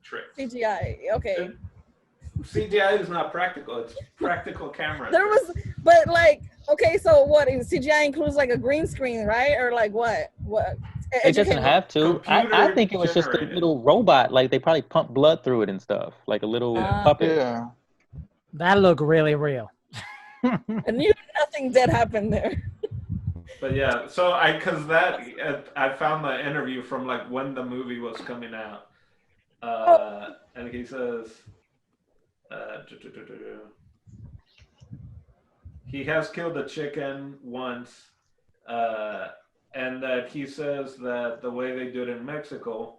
tricks. CGI. Okay. CGI is not practical. It's practical camera. There was, but like, okay, so what? CGI includes like a green screen, right? Or like what? What? It doesn't have to. I think it was just a Computer-generated. little robot. Like they probably pumped blood through it and stuff. Like a little puppet. Yeah. That looked really real. I knew nothing did happen there. But yeah, so I found the interview from like when the movie was coming out, and he says, he has killed a chicken once, and that he says that the way they do it in Mexico,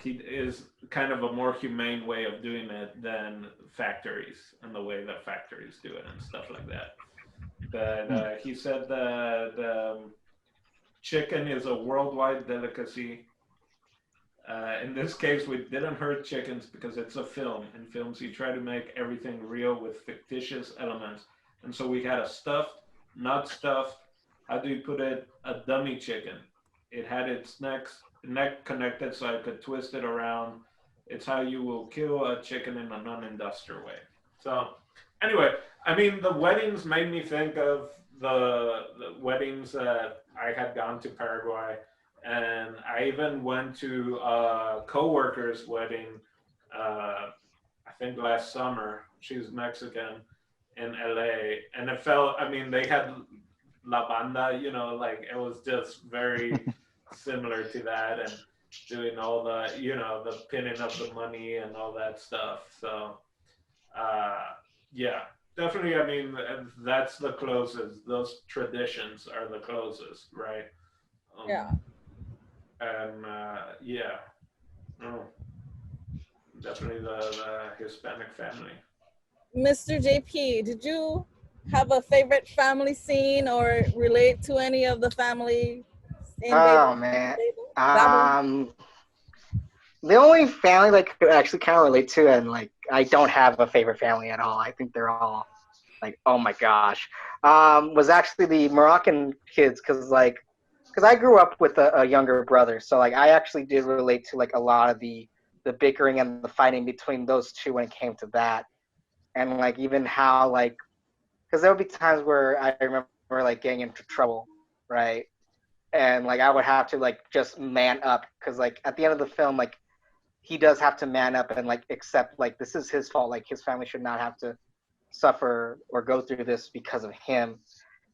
he is kind of a more humane way of doing it than factories and the way that factories do it and stuff like that. But he said that chicken is a worldwide delicacy. In this case, we didn't hurt chickens because it's a film. In films, you try to make everything real with fictitious elements. And so we had a stuffed, not stuffed, how do you put it, a dummy chicken. It had its neck connected so I could twist it around. It's how you will kill a chicken in a non-industrial way. So anyway, I mean, the weddings made me think of the weddings that I had gone to Paraguay. And I even went to a co-worker's wedding, I think last summer. She's Mexican in LA. And it felt, I mean, they had La Banda, you know, like it was just very similar to that, and doing all the, you know, the pinning of the money and all that stuff. So, yeah, definitely. I mean, that's the closest. Those traditions are the closest, right? Yeah. And yeah, no, definitely the Hispanic family. Mr. JP, did you have a favorite family scene or relate to any of the family? Oh man. The only family that I could actually kind of relate to, and like I don't have a favorite family at all. I think they're all like, oh my gosh, was actually the Moroccan kids, because I grew up with a younger brother, so like I actually did relate to like a lot of the bickering and the fighting between those two when it came to that, and like even how like, because there would be times where I remember like getting into trouble, right, and like I would have to like just man up, because like at the end of the film, like he does have to man up and like accept like this is his fault, like his family should not have to suffer or go through this because of him.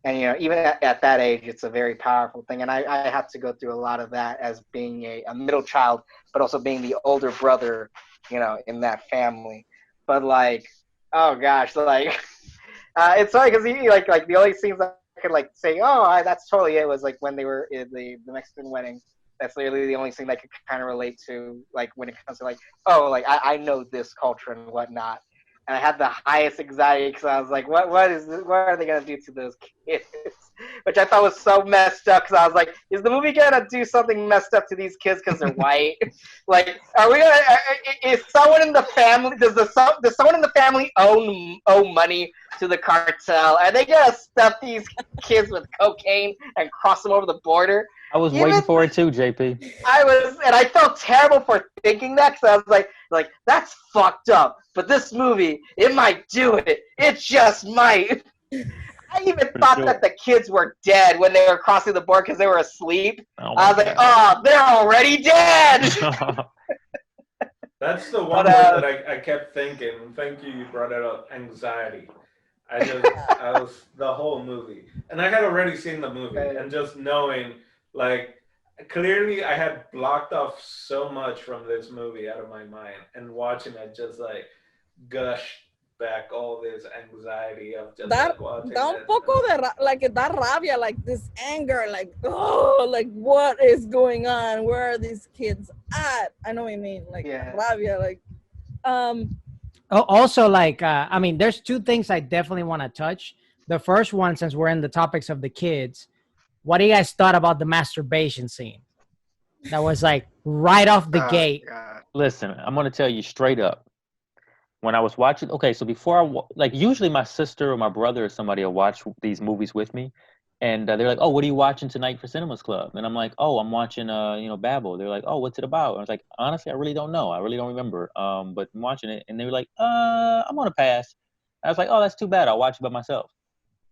And, you know, even at that age, it's a very powerful thing. And I had to go through a lot of that as being a middle child, but also being the older brother, you know, in that family. But, like, oh, gosh, like, it's funny because like the only scenes I could, like, say, oh, that's totally it, was, like, when they were in the Mexican wedding. That's literally the only thing that I could kind of relate to, like, when it comes to, like, oh, like, I know this culture and whatnot. And I had the highest anxiety because I was like, what is this? What are they going to do to those kids? Which I thought was so messed up, because I was like, is the movie going to do something messed up to these kids because they're white? Like, are we going to, is someone in the family, does someone in the family owe money to the cartel? Are they going to stuff these kids with cocaine and cross them over the border? I was waiting for it too, JP. And I felt terrible for thinking that, because I was like, that's fucked up. But this movie, it might do it. It just might. I even thought that the kids were dead when they were crossing the border because they were asleep. I was like, oh, they're already dead. That's the one word that I kept thinking. Thank you, you brought it up. Anxiety. I was the whole movie. And I had already seen the movie. And just knowing, like, clearly I had blocked off so much from this movie out of my mind. And watching it, just like, gushed back all this anxiety of just That like watching da un it. poco de like da rabia, like this anger, like oh, like what is going on? Where are these kids at? I know what you mean, like Yeah. rabia, like Also, like, I mean, there's two things I definitely want to touch. The first one, since we're in the topics of the kids, what do you guys thought about the masturbation scene? That was like right off the Oh, gate. God. Listen, I'm gonna tell you straight up. When I was watching, okay, so before like usually my sister or my brother or somebody will watch these movies with me, and they're like, "Oh, what are you watching tonight for Cinemas Club?" And I'm like, "Oh, I'm watching, Babel." They're like, "Oh, what's it about?" And I was like, "Honestly, I really don't know. I really don't remember. But I'm watching it." And they were like, I'm gonna pass." I was like, "Oh, that's too bad. I'll watch it by myself."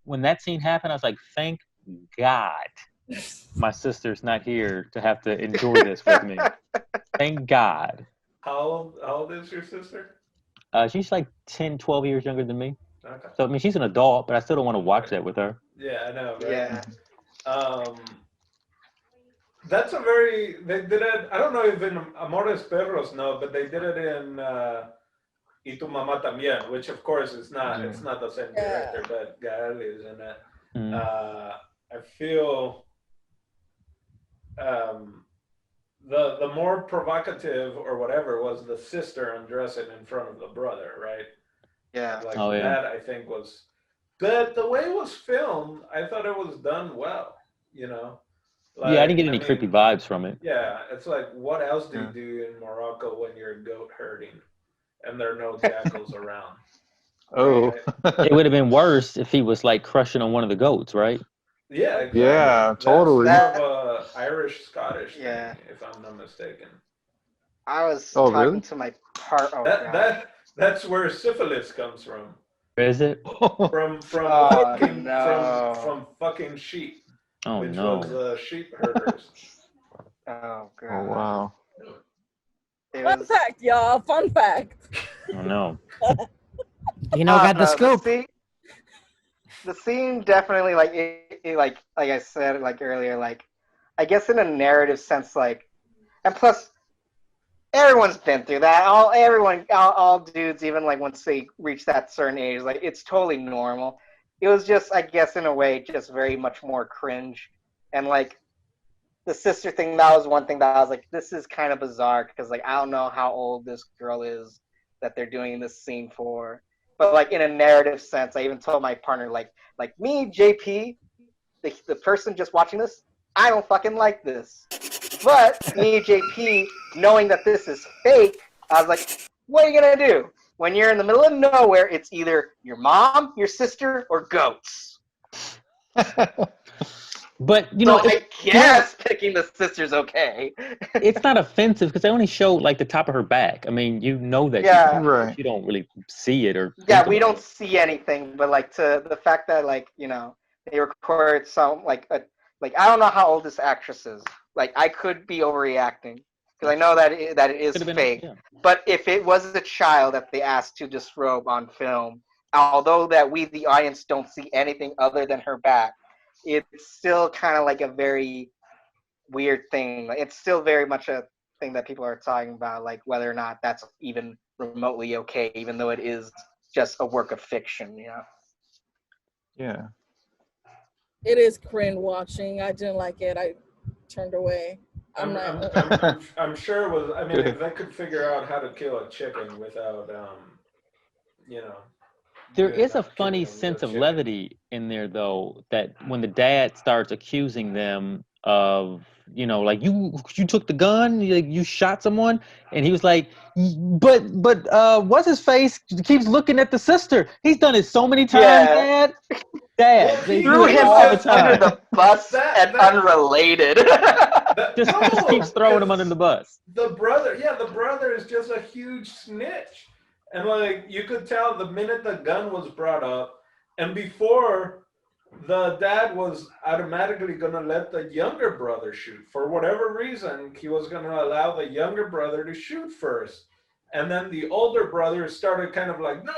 When that scene happened, I was like, "Thank God, my sister's not here to have to endure this with me. Thank God." How old is your sister? She's like 10, 12 years younger than me. Okay. So, I mean, she's an adult, but I still don't want to watch that with her. Yeah, I know, right? Yeah. That's a very, they did it, I don't know if in Amores Perros, no, but they did it in Y Tu Mamá También, which of course is not, it's not the same director, but Gael is in it. Mm. I feel the more provocative or whatever was the sister undressing in front of the brother, right? Yeah. Like Oh, yeah. that I think was, but the way it was filmed, I thought it was done well, you know? Like, Yeah, I didn't get any creepy vibes from it. Yeah, it's like, what else do you do in Morocco when you're goat herding and there are no jackals around? Oh. Right? It would have been worse if he was like crushing on one of the goats, right? Yeah, exactly. Yeah, totally. That's more of a Irish Scottish Yeah. thing, if I'm not mistaken. I was Oh, talking really? to my part. Oh, God. That's where syphilis comes from. Is it? From Oh, fucking no. from fucking sheep, Oh, which no. was sheep herders. Oh, God. Oh, wow. It fun was. fact, y'all. Fun fact. Oh, no. Got the No, scoop. The scene definitely, like, like I said, like earlier, like, I guess in a narrative sense, like, and plus, everyone's been through that. All dudes, even like once they reach that certain age, like it's totally normal. It was just, I guess, in a way, just very much more cringe. And like the sister thing, that was one thing that I was like, this is kind of bizarre because like I don't know how old this girl is that they're doing this scene for. But like in a narrative sense, I even told my partner, like me, JP, the person just watching this, I don't fucking like this. But me, JP, knowing that this is fake, I was like, what are you going to do? When you're in the middle of nowhere, it's either your mom, your sister, or goats. But, I guess picking the sister's okay. it's not offensive because they only show like the top of her back. I mean, you know that Right. you don't really see it or Yeah, we don't see anything, but like to the fact that like, they record some like I don't know how old this actress is. Like I could be overreacting because I know that it is fake. Yeah. But if it was a child that they asked to disrobe on film, although that we the audience don't see anything other than her back, it's still kind of like a very weird thing. It's still very much a thing that people are talking about, like whether or not that's even remotely okay, even though it is just a work of fiction, Yeah. It is cringe watching. I didn't like it. I turned away. I'm sure it was. I mean, if they could figure out how to kill a chicken without, There is a funny sense of levity in there, though, that when the dad starts accusing them of, like you took the gun, you shot someone, and he was like, but what's his face keeps looking at the sister. He's done it so many times, Yeah. Dad. Well, They Threw do it him all the under time. the bus and unrelated. Just keeps throwing him under the bus. The brother is just a huge snitch. And like you could tell the minute the gun was brought up, and before the dad was automatically gonna let the younger brother shoot. For whatever reason, he was gonna allow the younger brother to shoot first. And then the older brother started kind of like, no,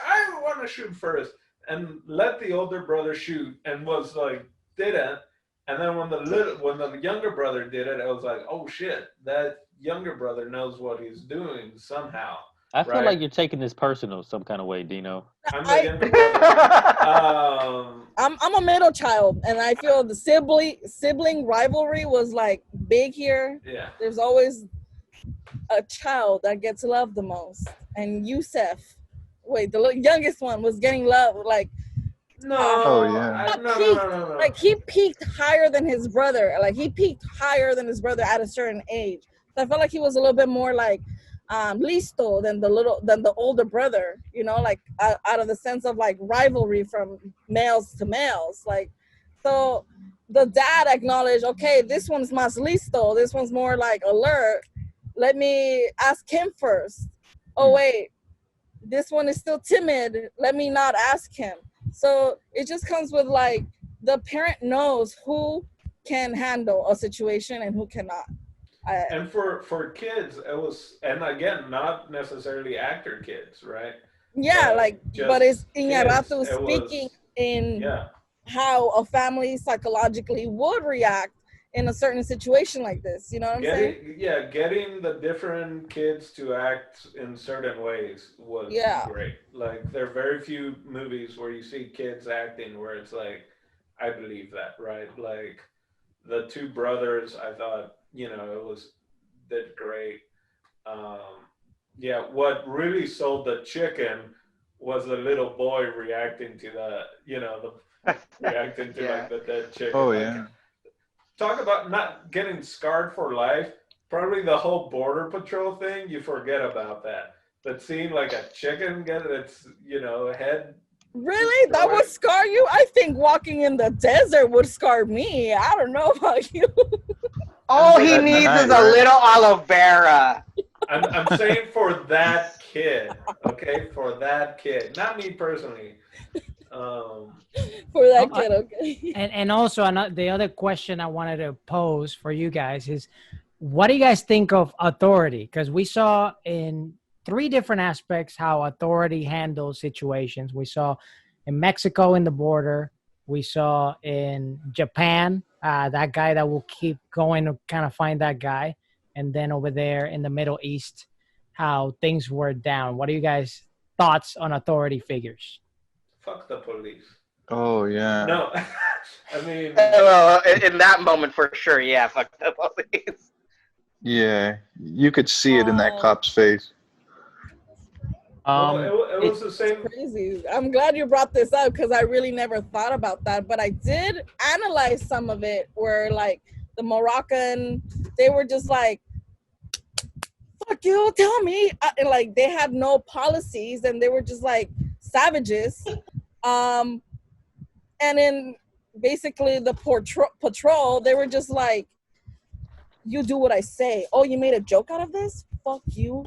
I want to shoot first. And let the older brother shoot and was like, didn't. And then when the younger brother did it, I was like, oh shit, that younger brother knows what he's doing somehow. I feel Right. like you're taking this personal some kind of way, Dino. I'm I- the younger brother. I'm a middle child, and I feel the sibling rivalry was like big here. Yeah. There's always a child that gets loved the most, and Yusef, wait, the youngest one was getting love. Like No. Oh, yeah. No. like he peaked higher than his brother. Like he peaked higher than his brother at a certain age. So I felt like he was a little bit more like listo than the older brother. You know, like out of the sense of like rivalry from males to males. Like so, the dad acknowledged, okay, this one's más listo. This one's more like alert. Let me ask him first. Oh wait, this one is still timid. Let me not ask him. So it just comes with like the parent knows who can handle a situation and who cannot. And for kids, it was, and again, not necessarily actor kids, right? Yeah, like, but it's Iñárritu kids. It speaking was, in yeah. how a family psychologically would react in a certain situation like this. You know what I'm saying? Getting the different kids to act in certain ways was great. Like, there are very few movies where you see kids acting where it's like, I believe that, right? Like, the two brothers, I thought, did great. What really sold the chicken was the little boy reacting to reacting to like the dead chicken. Oh, like, yeah. Talk about not getting scarred for life. Probably the whole border patrol thing, you forget about that. But seeing like a chicken get its, head. Really? That would scar you? I think walking in the desert would scar me. I don't know about you. All he At needs night, is a right? little aloe vera. I'm saying for that kid, okay? For that kid. Not me personally. For that kid, okay. And also the other question I wanted to pose for you guys is, what do you guys think of authority? Because we saw in 3 different aspects how authority handles situations. We saw in Mexico in the border. We saw in Japan, that guy that will keep going to kind of find that guy. And then over there in the Middle East, how things were down. What are you guys' thoughts on authority figures? Fuck the police. Oh, yeah. No, I mean. Well, in that moment for sure, yeah, fuck the police. Yeah, you could see it in that cop's face. Well, it was the same. Crazy. I'm glad you brought this up because I really never thought about that. But I did analyze some of it where like the Moroccan, they were just like, fuck you, tell me. And like they had no policies and they were just like savages. And in basically the patrol, they were just like, you do what I say. Oh, you made a joke out of this? Fuck you.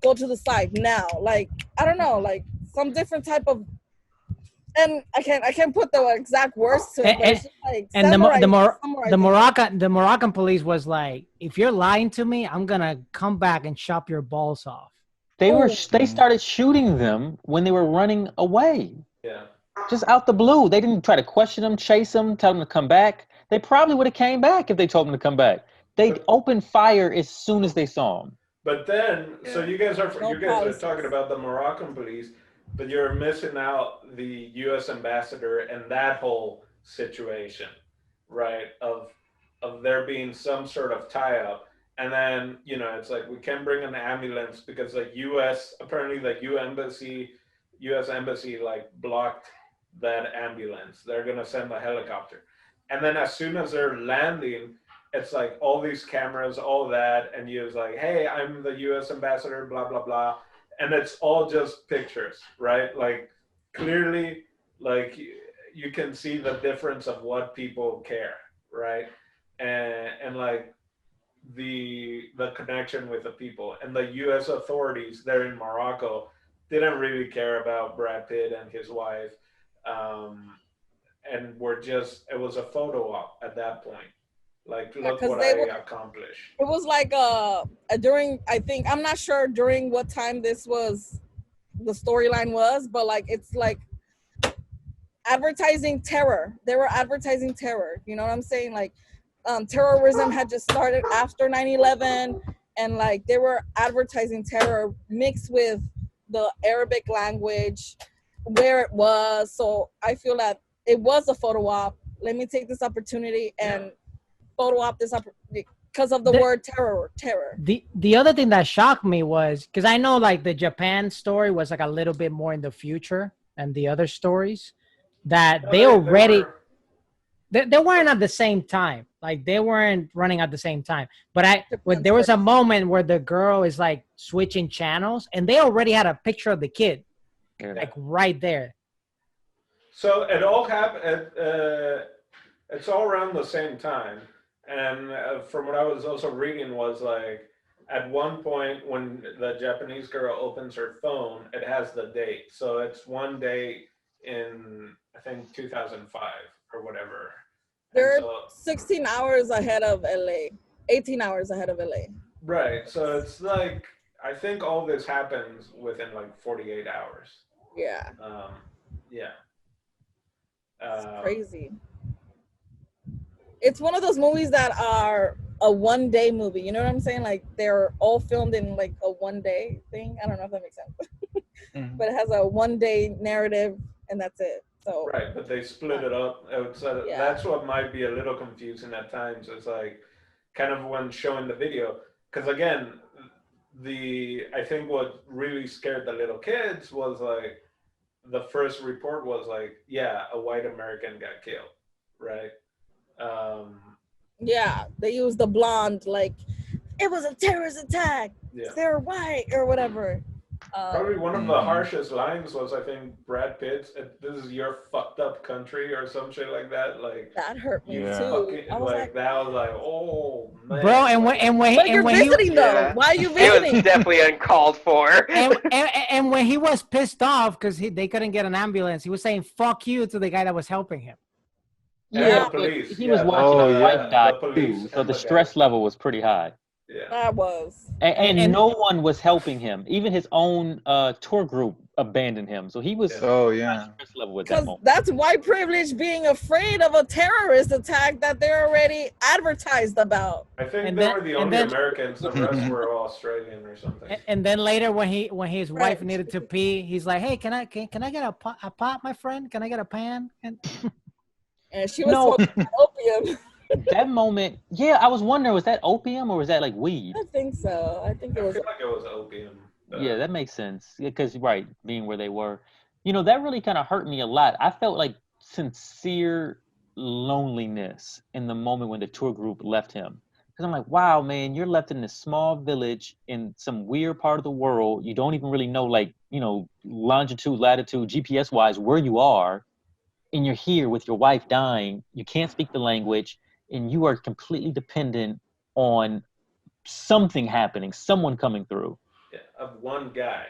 Go to the side now. Like, I don't know, like some different type of, and I can't put the exact words to it, but it's just like and the Moroccan police was like, if you're lying to me, I'm gonna come back and chop your balls off. They started shooting them when they were running away. Yeah. Just out the blue. They didn't try to question them, chase them, tell them to come back. They probably would have came back if they told them to come back. They opened fire as soon as they saw him. But then, so you guys are talking about the Moroccan police, but you're missing out the U.S. ambassador and that whole situation, right? Of there being some sort of tie-up, and then it's like we can't bring an ambulance because the U.S. apparently the U.S. embassy like blocked that ambulance. They're gonna send a helicopter, and then as soon as they're landing, it's like all these cameras, all that, and you're like, hey, I'm the U.S. ambassador, blah, blah, blah. And it's all just pictures, right? Like, clearly, like, you can see the difference of what people care, right? And like, the connection with the people. And the U.S. authorities there in Morocco didn't really care about Brad Pitt and his wife. And it was a photo op at that point. Like, look what I accomplished. It was like during, I think, I'm not sure during what time this was, the storyline was, but like it's like advertising terror. They were advertising terror. You know what I'm saying? Like terrorism had just started after 9/11, and like they were advertising terror mixed with the Arabic language, where it was. So I feel that it was a photo op. Let me take this opportunity and photo op this opportunity because of the word terror. The other thing that shocked me was, because I know like the Japan story was like a little bit more in the future than the other stories, that they weren't at the same time. Like they weren't running at the same time. But there was a moment where the girl is like switching channels, and they already had a picture of the kid, like right there. So it all happened. It's all around the same time, and from what I was also reading was like at one point when the Japanese girl opens her phone, it has the date. So it's one day in I think 2005 or whatever. They're 16 hours ahead of LA, 18 hours ahead of LA. Right. So it's like I think all this happens within like 48 hours. Yeah. Yeah. It's crazy. It's one of those movies that are a one-day movie. You know what I'm saying? Like they're all filmed in like a one-day thing. I don't know if that makes sense, but it has a one-day narrative, and that's it. So right, but they split it up. That's what might be a little confusing at times. It's like kind of when showing the video, because again, I think what really scared the little kids was like the first report was like, yeah, a white American got killed, right? Yeah, they used the blonde, like it was a terrorist attack. Yeah. They're white or whatever. Probably one of the harshest lines was, I think, Brad Pitt's, "This is your fucked up country" or some shit like that. Like that hurt me too. That was like, oh man, bro. But you're visiting though. Why are you visiting? It was definitely uncalled for. and when he was pissed off because they couldn't get an ambulance, he was saying "fuck you" to the guy that was helping him. Yeah, he was watching his wife die too, so the stress level was pretty high. Yeah, that was. And no one was helping him. Even his own tour group abandoned him. So he was stress level at that moment. That's white privilege being afraid of a terrorist attack that they're already advertised about. I think they were the only Americans. The rest were all Australian or something. And then later, when his wife needed to pee, he's like, "Hey, can I get a pot, my friend? Can I get a pan?" And she was smoking opium. That moment, I was wondering, was that opium or was that like weed? I think so. I think it was. I feel like it was opium. Yeah, that makes sense. Because being where they were, that really kind of hurt me a lot. I felt like sincere loneliness in the moment when the tour group left him. Because I'm like, wow, man, you're left in this small village in some weird part of the world. You don't even really know, longitude, latitude, GPS wise, where you are. And you're here with your wife dying. You can't speak the language. And you are completely dependent on something happening, someone coming through. Yeah, of one guy.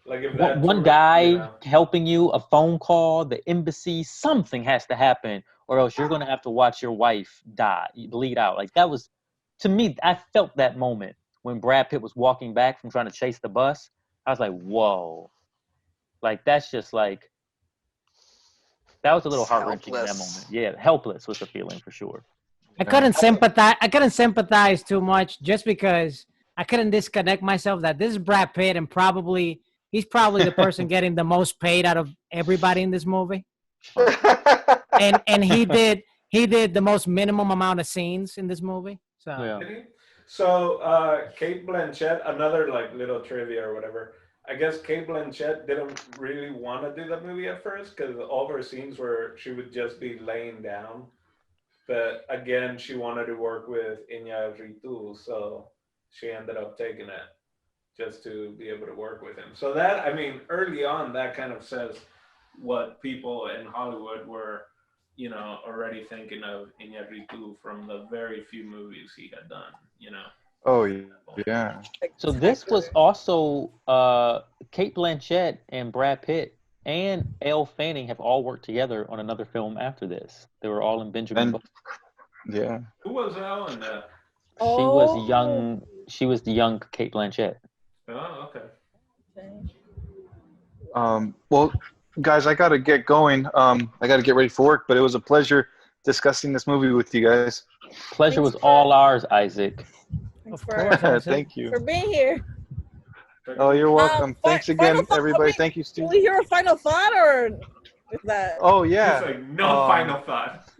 Like if one guy helping you, a phone call, the embassy, something has to happen, or else you're going to have to watch your wife die, bleed out. Like that was, to me, I felt that moment when Brad Pitt was walking back from trying to chase the bus. I was like, whoa. Like that's just like, that was a little heart-wrenching in that moment. Yeah, helpless was the feeling for sure. I couldn't sympathize too much just because I couldn't disconnect myself that this is Brad Pitt and he's probably the person getting the most paid out of everybody in this movie. and he did the most minimum amount of scenes in this movie. So Cate Blanchett, another little trivia or whatever. I guess Cate Blanchett didn't really want to do the movie at first because all of her scenes where she would just be laying down. But again, she wanted to work with Iñárritu, so she ended up taking it just to be able to work with him. So that, early on, that kind of says what people in Hollywood were, already thinking of Iñárritu from the very few movies he had done, Oh, yeah. So this was also Cate Blanchett and Brad Pitt and Elle Fanning have all worked together on another film after this. They were all in Benjamin Button. Yeah. Who was Elle in that? She was the young Cate Blanchett. Oh, okay. Well, guys, I got to get going. I got to get ready for work, but it was a pleasure discussing this movie with you guys. Pleasure was all ours, Isaac. Of for course, Isaac. Thank you. for being here. Oh, you're welcome. Thanks Final again, thought, everybody. okay, Thank you, Can Steve. we hear a final thought, or is that? Oh He's yeah. like, no final thought.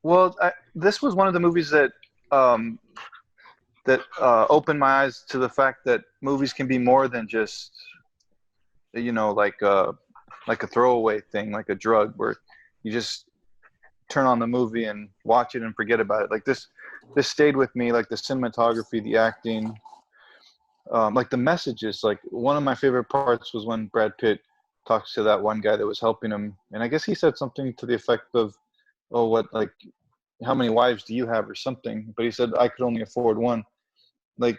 Well, this was one of the movies that opened my eyes to the fact that movies can be more than just, you know, like a throwaway thing, like a drug, where you just turn on the movie and watch it and forget about it. Like this stayed with me, like the cinematography, the acting, like the messages. Like one of my favorite parts was when Brad Pitt talks to that one guy that was helping him, and I guess he said something to the effect of, "Oh, what, like, how many wives do you have?" or something. But he said, "I could only afford one." Like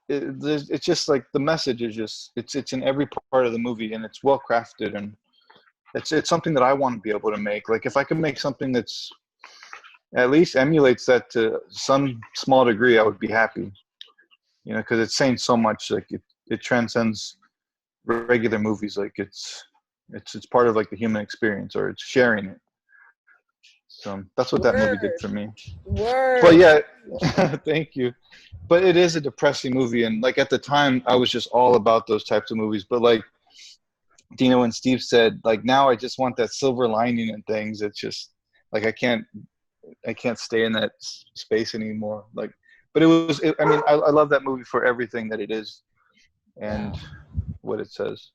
it's just like the message is just it's in every part of the movie, and it's well crafted, and it's something that I want to be able to make. Like if I could make something that's at least emulates that to some small degree, I would be happy. You know, because it's saying so much. Like it transcends regular movies. Like it's part of like the human experience, or it's sharing it. So that's what that movie did for me. But yeah, thank you. But it is a depressing movie, and like at the time, I was just all about those types of movies. But like Dino and Steve said, like now I just want that silver lining in things. It's just like I can't stay in that space anymore. Like, but I mean, I love that movie for everything that it is and what it says.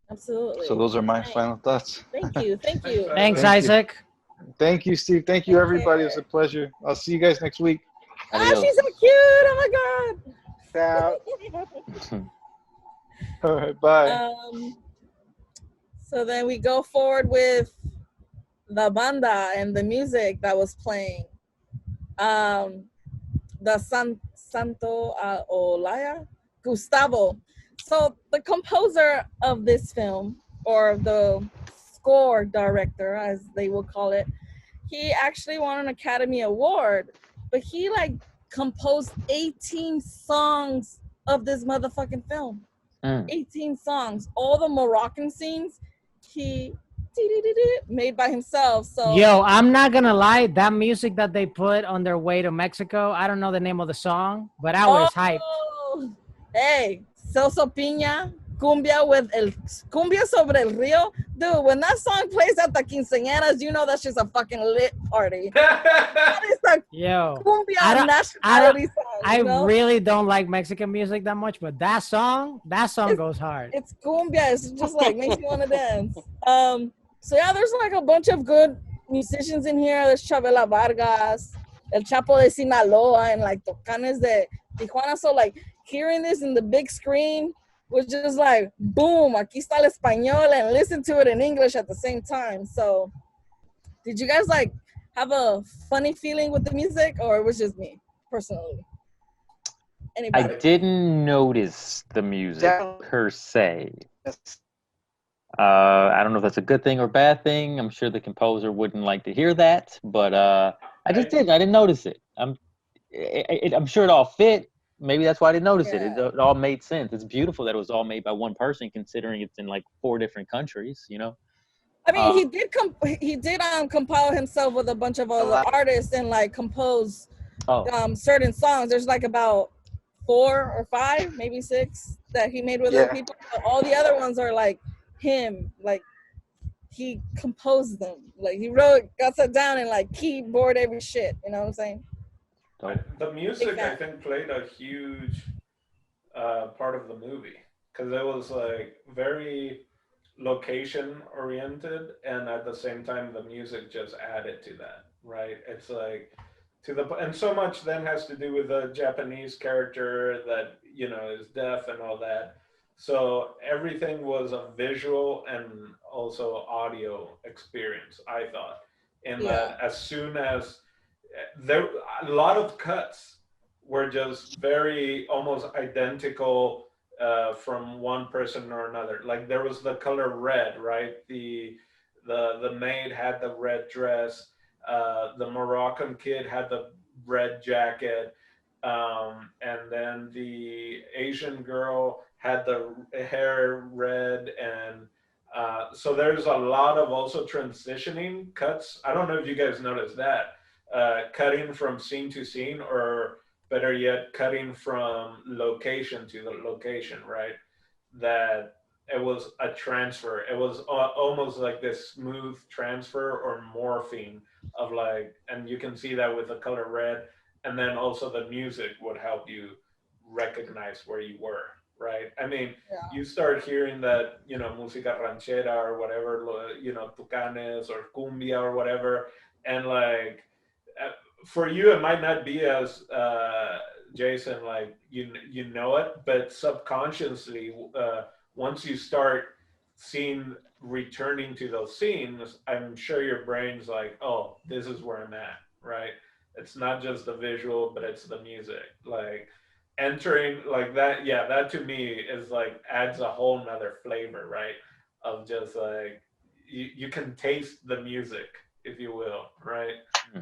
Absolutely. So those are my final thoughts. Thank you. Thank you. Thanks, Thank you. Isaac. Thank you, Steve. Thank you, everybody. It was a pleasure. I'll see you guys next week. Ah, she's so cute. Oh my God. All right, bye. So then we go forward with the banda and the music that was playing. The Santo Olaya Gustavo. So the composer of this film, or the score director, as they will call it, he actually won an Academy Award, but he like composed 18 songs of this motherfucking film. 18 songs. All the Moroccan scenes, he made by himself. So yo, I'm not gonna lie, that music that they put on their way to Mexico, I don't know the name of the song, but I was hyped. Hey, Celso Piña, Cumbia with el Cumbia sobre el Río. Dude, when that song plays at the quinceañeras, you know that's just a fucking lit party. That is a cumbia nationality song. I really don't like Mexican music that much, but that song goes hard. It's cumbia. It's just like makes you want to dance. So yeah, there's like a bunch of good musicians in here. There's Chavela Vargas, El Chapo de Sinaloa, and like Tocanes de Tijuana. So like hearing this in the big screen was just like, boom, aquí está el español, and listen to it in English at the same time. So did you guys like have a funny feeling with the music, or it was just me personally? Anybody? I didn't notice the music per se. I don't know if that's a good thing or bad thing. I'm sure the composer wouldn't like to hear that, but I just didn't. I didn't notice it. I'm sure it all fit. Maybe that's why I didn't notice it. It all made sense. It's beautiful that it was all made by one person, considering it's in like 4 different countries. You know. I mean, he did compile himself with a bunch of other artists and like compose certain songs. There's like about 4 or 5, maybe 6 that he made with other people. But all the other ones are like him, like he composed them. Like he got sat down and like keyboard every shit. You know what I'm saying? The music, I think, played a huge part of the movie because it was like very location oriented, and at the same time the music just added to that, right? It's like and so much then has to do with the Japanese character that, you know, is deaf and all that. So everything was a visual and also audio experience, I thought. And that as soon as a lot of cuts were just very almost identical from one person or another. Like there was the color red, right? The maid had the red dress. The Moroccan kid had the red jacket. And then the Asian girl had the hair red. And so there's a lot of also transitioning cuts. I don't know if you guys noticed that. cutting from scene to scene, or better yet, cutting from location to the location, right? That it was a transfer. It was almost like this smooth transfer or morphing of like, and you can see that with the color red. And then also the music would help you recognize where you were, right? I mean, Yeah. you start hearing that, música ranchera or whatever, tucanes or cumbia or whatever, and like, for you, it might not be as Jason, like you know it, but subconsciously, once you start seeing returning to those scenes, I'm sure your brain's like, oh, this is where I'm at, right? It's not just the visual, but it's the music. Like entering like that, yeah, that to me is like adds a whole nother flavor, right? Of just like you can taste the music, if you will, right?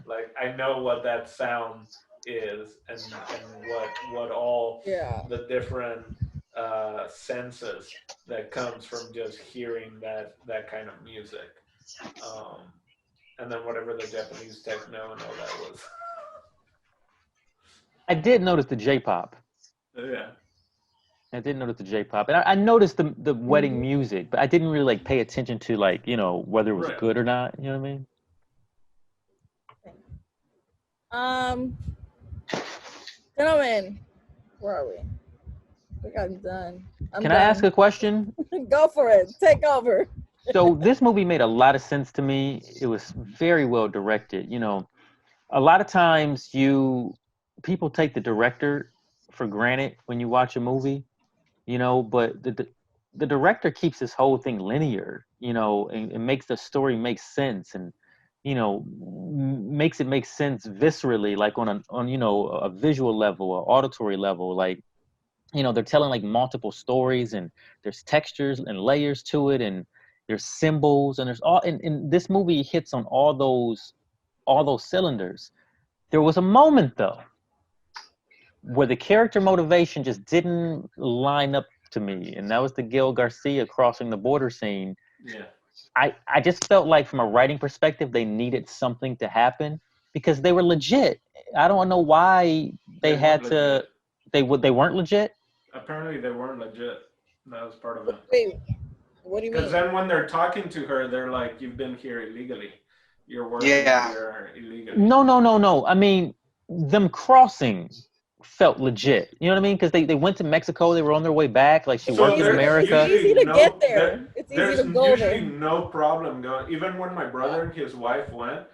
Like I know what that sound is, and what all Yeah. the different senses that comes from just hearing that kind of music, um, and then whatever the Japanese techno and all that was. I did notice the J-pop. Yeah. I did notice the J-pop, and I noticed the wedding music, but I didn't really like pay attention to like whether it was Right. good or not. You know what I mean? Gentlemen, where are we? I think I'm done. Can I ask a question? Go for it. Take over. So this movie made a lot of sense to me. It was very well directed. A lot of times people take the director for granted when you watch a movie, but the director keeps this whole thing linear, and makes the story make sense, and makes it make sense viscerally, like on a visual level or auditory level. Like they're telling like multiple stories, and there's textures and layers to it, and there's symbols, and there's and this movie hits on all those cylinders. There was a moment though where the character motivation just didn't line up to me, and that was the Gael Garcia crossing the border scene. Yeah. I just felt like from a writing perspective they needed something to happen because they were legit. I don't know why they had to. Legit. They weren't legit. Apparently they weren't legit. That was part of it. Wait, what do you mean? Because then when they're talking to her, they're like, "You've been here illegally. You're working here illegally." No. I mean, them crossing felt legit. You know what I mean? Because they went to Mexico. They were on their way back. Like she worked in America. It's easy to get there. It's easy to go there. There's usually no problem going. Even when my brother and his wife went,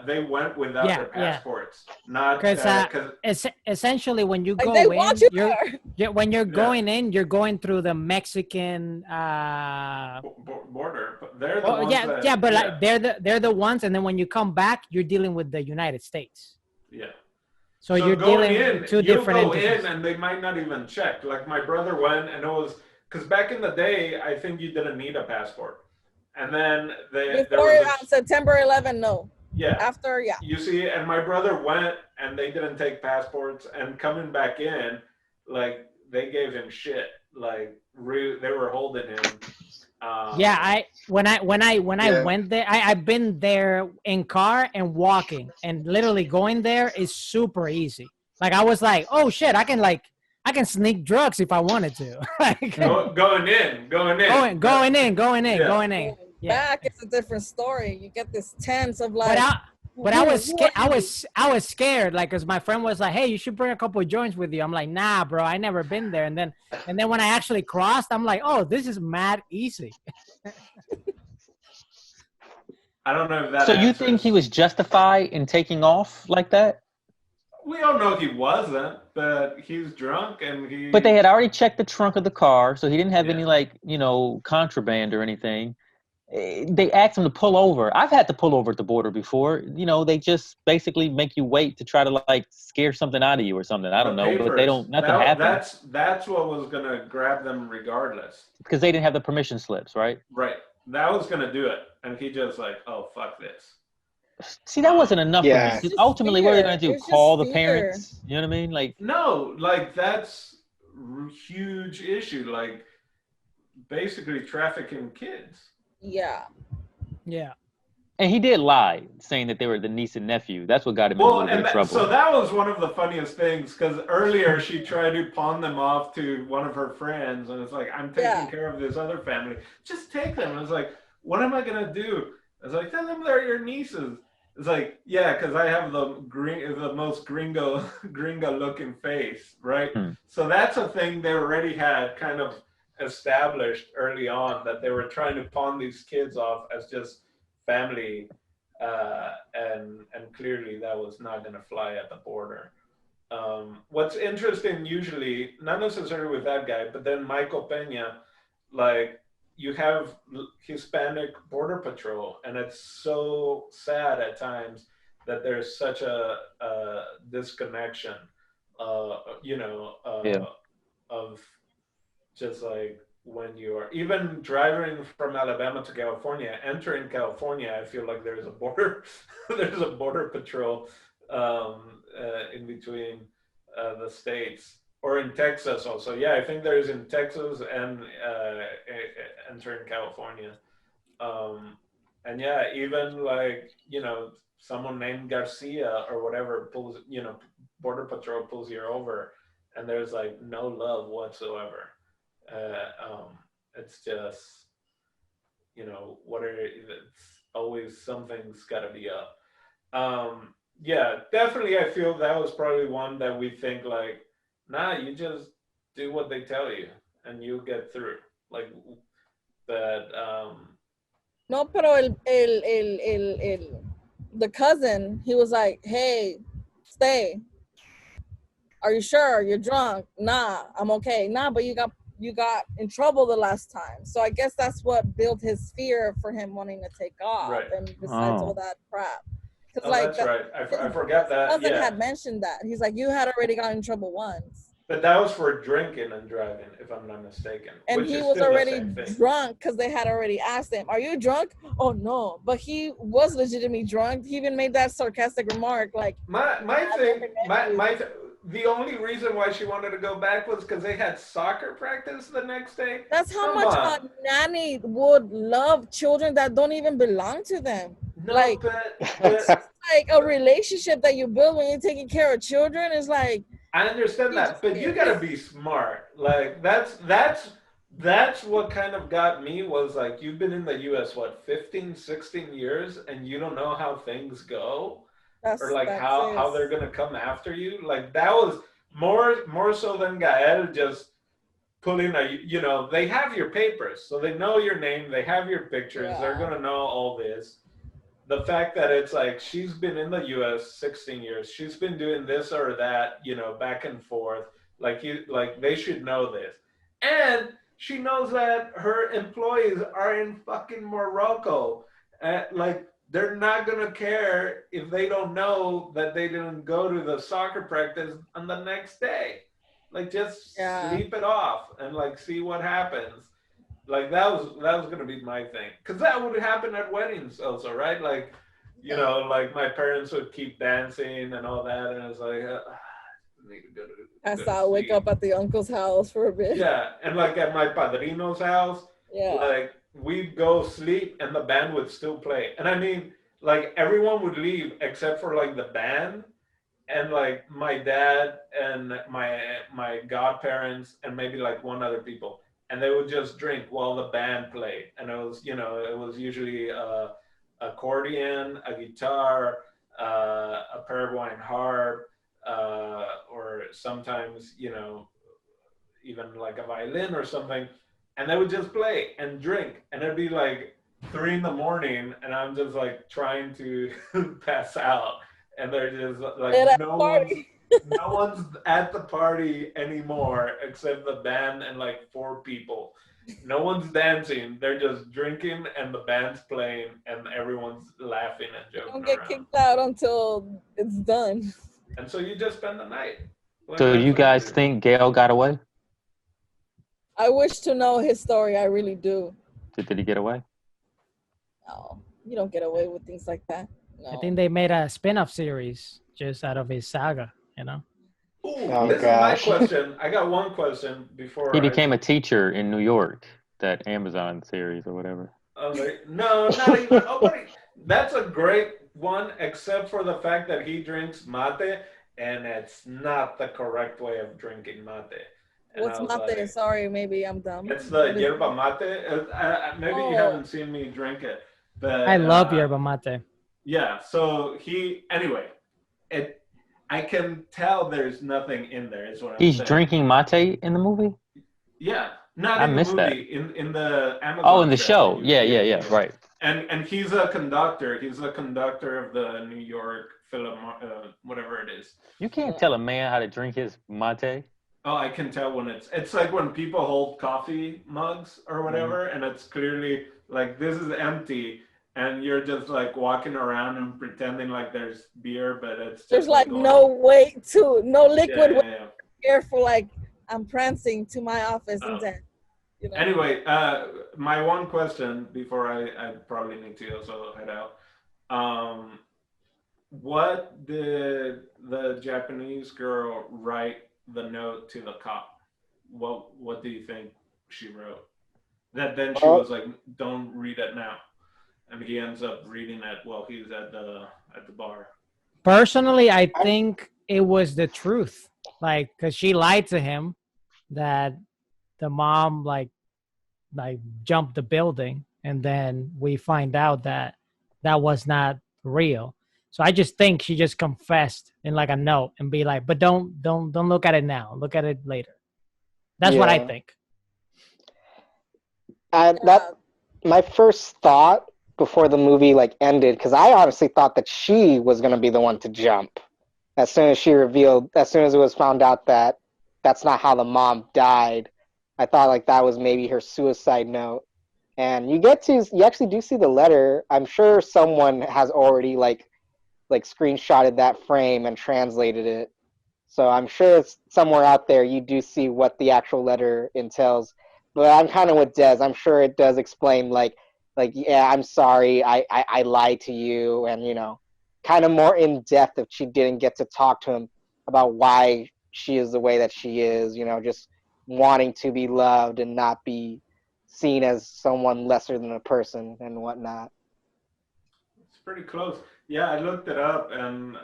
they went without their passports. Not because essentially when you go they in, want you there. when you're going in, you're going through the Mexican border. They're the ones but like they're the ones, and then when you come back, you're dealing with the United States. Yeah. So you're dealing with two different entities. You go entities. in and they might not even check. Like my brother went, and it was because back in the day, I think you didn't need a passport. And then before September 11, no. Yeah. After, yeah. You see, and my brother went, and they didn't take passports, and coming back in, like they gave him shit. Like they were holding him. When I went there, I've been there in car and walking, and literally going there is super easy. Like I was like, oh shit, I can sneak drugs if I wanted to. Like, going in. Yeah. Back, it's a different story. You get this tense of like. But I was scared, like, cause my friend was like, "Hey, you should bring a couple of joints with you." I'm like, "Nah, bro, I never been there." And then when I actually crossed, I'm like, "Oh, this is mad easy." I don't know if that. So you think he was justified in taking off like that? We all know he wasn't, but he's drunk and he. But they had already checked the trunk of the car, so he didn't have any contraband or anything. They asked him to pull over. I've had to pull over at the border before. They just basically make you wait to try to like scare something out of you or something. I don't know, papers. But they don't. Nothing happened. That's what was gonna grab them regardless. Because they didn't have the permission slips, right? Right. That was gonna do it, and he just like, oh fuck this. See, that wasn't enough for me. Ultimately, what are they gonna do? Call the parents? You know what I mean? Like no, like that's huge issue. Like basically trafficking kids. Yeah. Yeah. And he did lie, saying that they were the niece and nephew. That's what got him in a Well, little bit of trouble. so that was one of the funniest things, because earlier she tried to pawn them off to one of her friends, and it's like, I'm taking care of this other family. Just take them. And it's like, what am I gonna do? It's like, tell them they're your nieces. It's like, yeah, because I have the most gringo looking face, right? So that's a thing they already had kind of established early on, that they were trying to pawn these kids off as just family, and clearly that was not going to fly at the border. What's interesting, usually, not necessarily with that guy, but then Michael Pena, like, you have Hispanic border patrol, and it's so sad at times that there's such a disconnection, of just like, when you are even driving from Alabama to California, entering California, I feel like there's a border patrol in between the states, or in Texas also. Yeah, I think there's in Texas and entering California. And yeah, even like, someone named Garcia or whatever pulls, border patrol pulls you over, and there's like no love whatsoever. It's just, it's always something's got to be up. Yeah, definitely. I feel that was probably one that we think like, nah, you just do what they tell you and you get through. Like that. No, pero the cousin, he was like, hey, stay. Are you sure? You're drunk? Nah, I'm okay. Nah, but you got in trouble the last time. So I guess that's what built his fear for him wanting to take off, Right. and besides all that crap. Oh, like, that's right. I forgot that. Cousin had mentioned that. He's like, you had already gotten in trouble once. But that was for drinking and driving, if I'm not mistaken. And he was already drunk because they had already asked him, are you drunk? Oh, no. But he was legitimately drunk. He even made that sarcastic remark. Like, the only reason why she wanted to go back was because they had soccer practice the next day. That's how much a nanny would love children that don't even belong to them. No, like, but it's like a relationship that you build when you're taking care of children. Is like, I understand that, but you gotta be smart. Like that's what kind of got me, was like, you've been in the US, what, 15, 16 years, and you don't know how things go, or like how they're gonna come after you. Like that was more so than Gael just pulling they have your papers, so they know your name, they have your pictures, they're gonna know all this. The fact that it's like, she's been in the US 16 years, she's been doing this or that, back and forth, like they should know this. And she knows that her employees are in fucking Morocco. Like, they're not gonna care if they don't know that they didn't go to the soccer practice on the next day. Like, just sleep it off and like see what happens. Like that was gonna be my thing, because that would happen at weddings also, right? Like, like my parents would keep dancing and all that, and I was like, I need to go to wake up at the uncle's house for a bit. Yeah, and like at my padrino's house, like we'd go sleep and the band would still play, and I mean, like everyone would leave except for like the band, and like my dad and my godparents and maybe like one other people. And they would just drink while the band played. And it was, it was usually accordion, a guitar, a Paraguayan harp, or sometimes, even like a violin or something. And they would just play and drink. And it'd be like 3 a.m, and I'm just like trying to pass out. And they're just like, no one's at the party anymore except the band and like 4 people. No one's dancing. They're just drinking and the band's playing and everyone's laughing and joking. Don't get kicked out until it's done. And so you just spend the night. So you guys think Gael got away? I wish to know his story. I really do. Did he get away? No, you don't get away with things like that. No. I think they made a spin-off series just out of his saga, Ooh, this is my question. I got one question before. He became a teacher in New York, that Amazon series or whatever. No, not even. That's a great one, except for the fact that he drinks mate, and it's not the correct way of drinking mate. And I What's was mate? like, Sorry, maybe I'm dumb. it's the What is yerba it? mate. Maybe you Oh, haven't seen me drink it, I but love yerba mate. yeah. So anyway, it. I can tell there's nothing in there. Is what I'm He's saying. drinking mate in the movie. Yeah, not I in the missed that. movie, in the Oh, in Amazon the show. show. Yeah, yeah, yeah. Right. And he's a conductor. He's a conductor of the New York whatever it is. You can't tell a man how to drink his mate. Oh, I can tell when it's like when people hold coffee mugs or whatever, and it's clearly like this is empty, and you're just like walking around and pretending like there's beer, but it's there's just like like going. no weight to no Yeah, liquid weight yeah, yeah. here for like I'm prancing to my office and Oh. then, you know. Anyway, my one question before I probably need to also head out. Um, what did the Japanese girl write the note to the cop? What do you think she wrote? That then she Well, was like, "Don't read it now," and he ends up reading it while he's at the bar. Personally, I I, think it was the truth. Like, because she lied to him that the mom like jumped the building, and then we find out that that was not real. So I just think she just confessed in like a note and be like, but don't look at it now. Look at it later. That's what I yeah, think. that Yeah. my first thought before the movie like ended, because I honestly thought that she was gonna be the one to jump as soon as it was found out that that's not how the mom died. I thought like that was maybe her suicide note. And you actually do see the letter. I'm sure someone has already like screenshotted that frame and translated it. So I'm sure it's somewhere out there you do see what the actual letter entails. But I'm kind of with Des. I'm sure it does explain like yeah, I'm sorry, I lied to you, and kind of more in depth if she didn't get to talk to him about why she is the way that she is. Just wanting to be loved and not be seen as someone lesser than a person and whatnot. It's pretty close. Yeah, I looked it up, and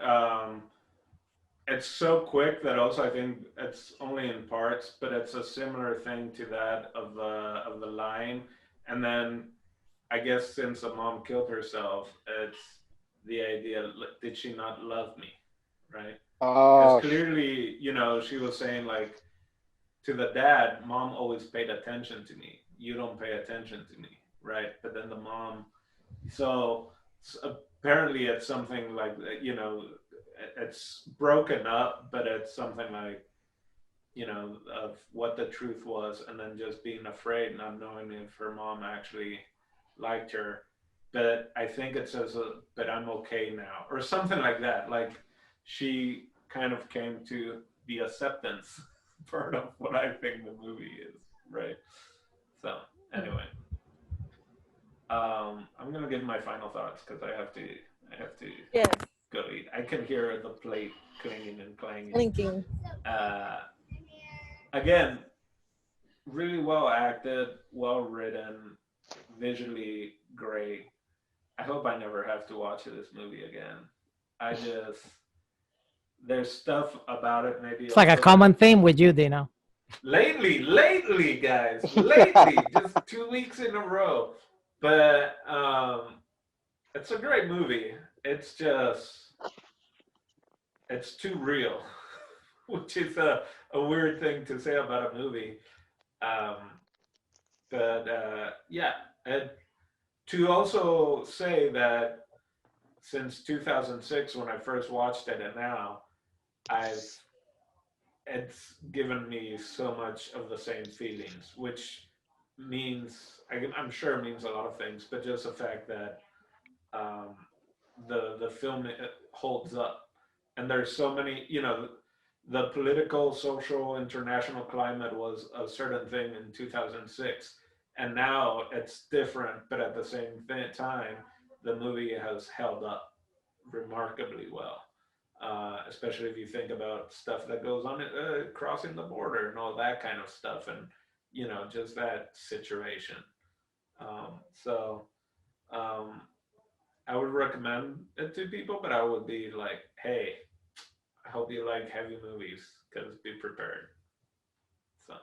it's so quick that also I think it's only in parts, but it's a similar thing to that of the line. And then I guess since the mom killed herself, it's the idea: did she not love me, right? Because Oh, clearly, she was saying like to the dad, mom always paid attention to me. You don't pay attention to me, right? But then the mom, so apparently it's something like it's broken up, but it's something like of what the truth was, and then just being afraid, not knowing if her mom actually liked her. But I think it says, "But I'm okay now," or something like that. Like she kind of came to the acceptance part of what I think the movie is, right? So anyway, I'm gonna give my final thoughts because I have to Yes. go eat. I can hear the plate clinging and clanging. Linking. Uh, Again, really well acted, well written, visually great. I hope I never have to watch this movie again. I just there's stuff about it maybe It's like a also common theme with you, Dino. lately, guys, yeah. lately, just 2 weeks in a row. But it's a great movie. It's just it's too real, which is a weird thing to say about a movie. Um, but yeah, and to also say that since 2006 when I first watched it and now I've it's given me so much of the same feelings, which means I'm sure it means a lot of things, but just the fact that um, the film holds up, and there's so many the political, social, international climate was a certain thing in 2006, and now it's different, but at the same time, the movie has held up remarkably well. Especially if you think about stuff that goes on crossing the border and all that kind of stuff, and just that situation. So um, I would recommend it to people, but I would be like, hey, I hope you like heavy movies because be prepared. So.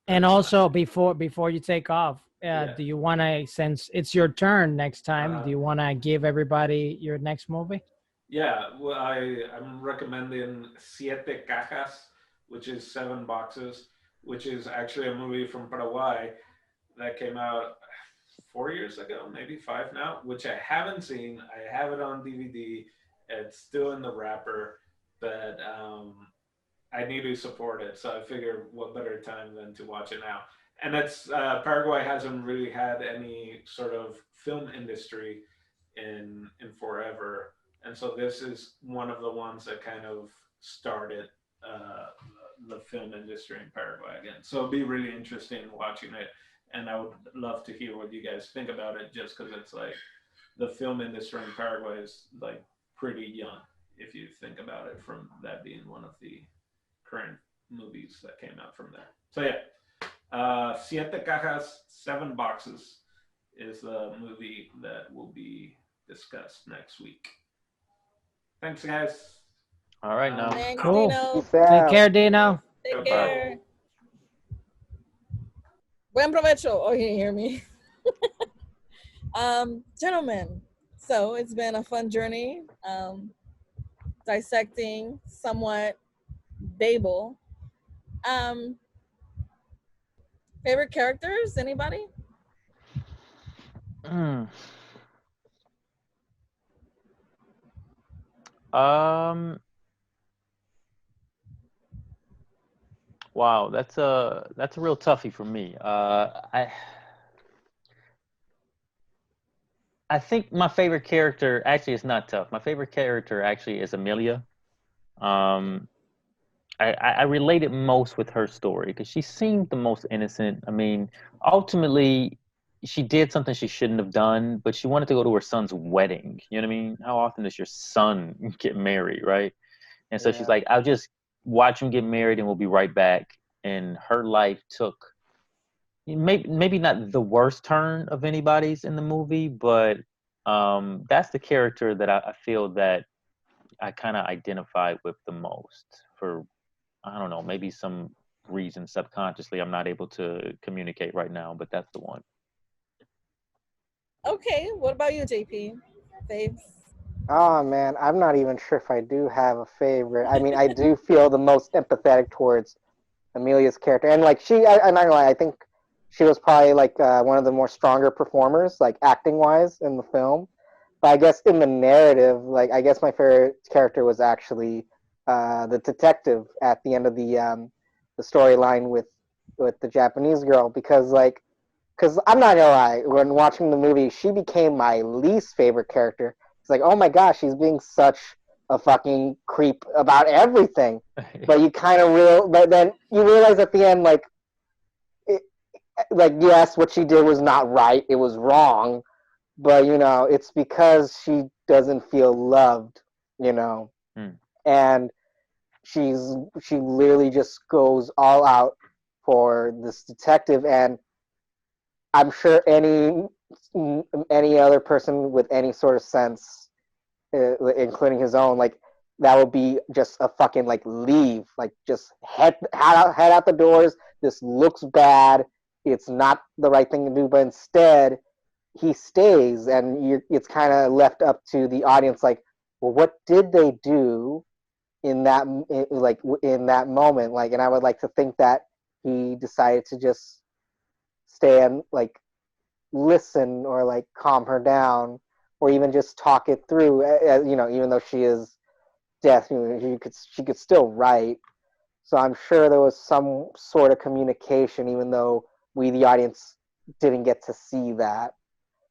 And also, before you take off, Yeah. do you want to, since it's your turn next time, do you want to give everybody your next movie? Yeah, well, I'm recommending Siete Cajas, which is 7 boxes, which is actually a movie from Paraguay that came out 4 years ago, maybe 5 now, which I haven't seen. I have it on DVD. It's still in the wrapper, but I need to support it. So I figure what better time than to watch it now. And that's Paraguay hasn't really had any sort of film industry in forever. And so this is one of the ones that kind of started the film industry in Paraguay again. So it'll be really interesting watching it. And I would love to hear what you guys think about it, just because it's like the film industry in Paraguay is like pretty young, if you think about it, from that being one of the current movies that came out from there. So yeah, Siete Cajas, 7 boxes is the movie that will be discussed next week. Thanks, guys. All right, now. Thanks, Cool. Dino. Take care, Dino. Take Goodbye. care. Buen provecho. Oh, you didn't hear me. Gentlemen, so it's been a fun journey, dissecting somewhat Babel. Favorite characters? Anybody? Wow, that's a real toughie for me. I think my favorite character, actually, it's not tough. My favorite character actually is Amelia. I related most with her story because she seemed the most innocent. I mean, ultimately, she did something she shouldn't have done, but she wanted to go to her son's wedding. You know what I mean? How often does your son get married, right? And so she's like, I'll just watch him get married and we'll be right back. And her life took maybe not the worst turn of anybody's in the movie, but that's the character that I feel that I kind of identified with the most for, I don't know, maybe some reason subconsciously I'm not able to communicate right now, but that's the one. Okay, what about you, JP? Faves? Oh man, I'm not even sure if I do have a favorite. I mean, I do feel the most empathetic towards Amelia's character, and like I'm not gonna lie, I think she was probably like one of the more stronger performers, like acting wise, in the film. But I guess in the narrative, like I guess my favorite character was actually the detective at the end of the storyline with the Japanese girl, because I'm not gonna lie, when watching the movie, she became my least favorite character. It's like, oh my gosh, she's being such a fucking creep about everything. But you kind of but then you realize at the end, like yes, what she did was not right. It was wrong. But, it's because she doesn't feel loved, and she literally just goes all out for this detective, and I'm sure any other person with any sort of sense, including his own, like that would be just a fucking like leave, like just head out the doors. This looks bad. It's not the right thing to do, but instead he stays, and it's kind of left up to the audience, like, well, what did they do in that moment? Like, and I would like to think that he decided to just stay and like listen or like calm her down or even just talk it through, even though she is deaf, she could still write. So I'm sure there was some sort of communication, even though we, the audience, didn't get to see that.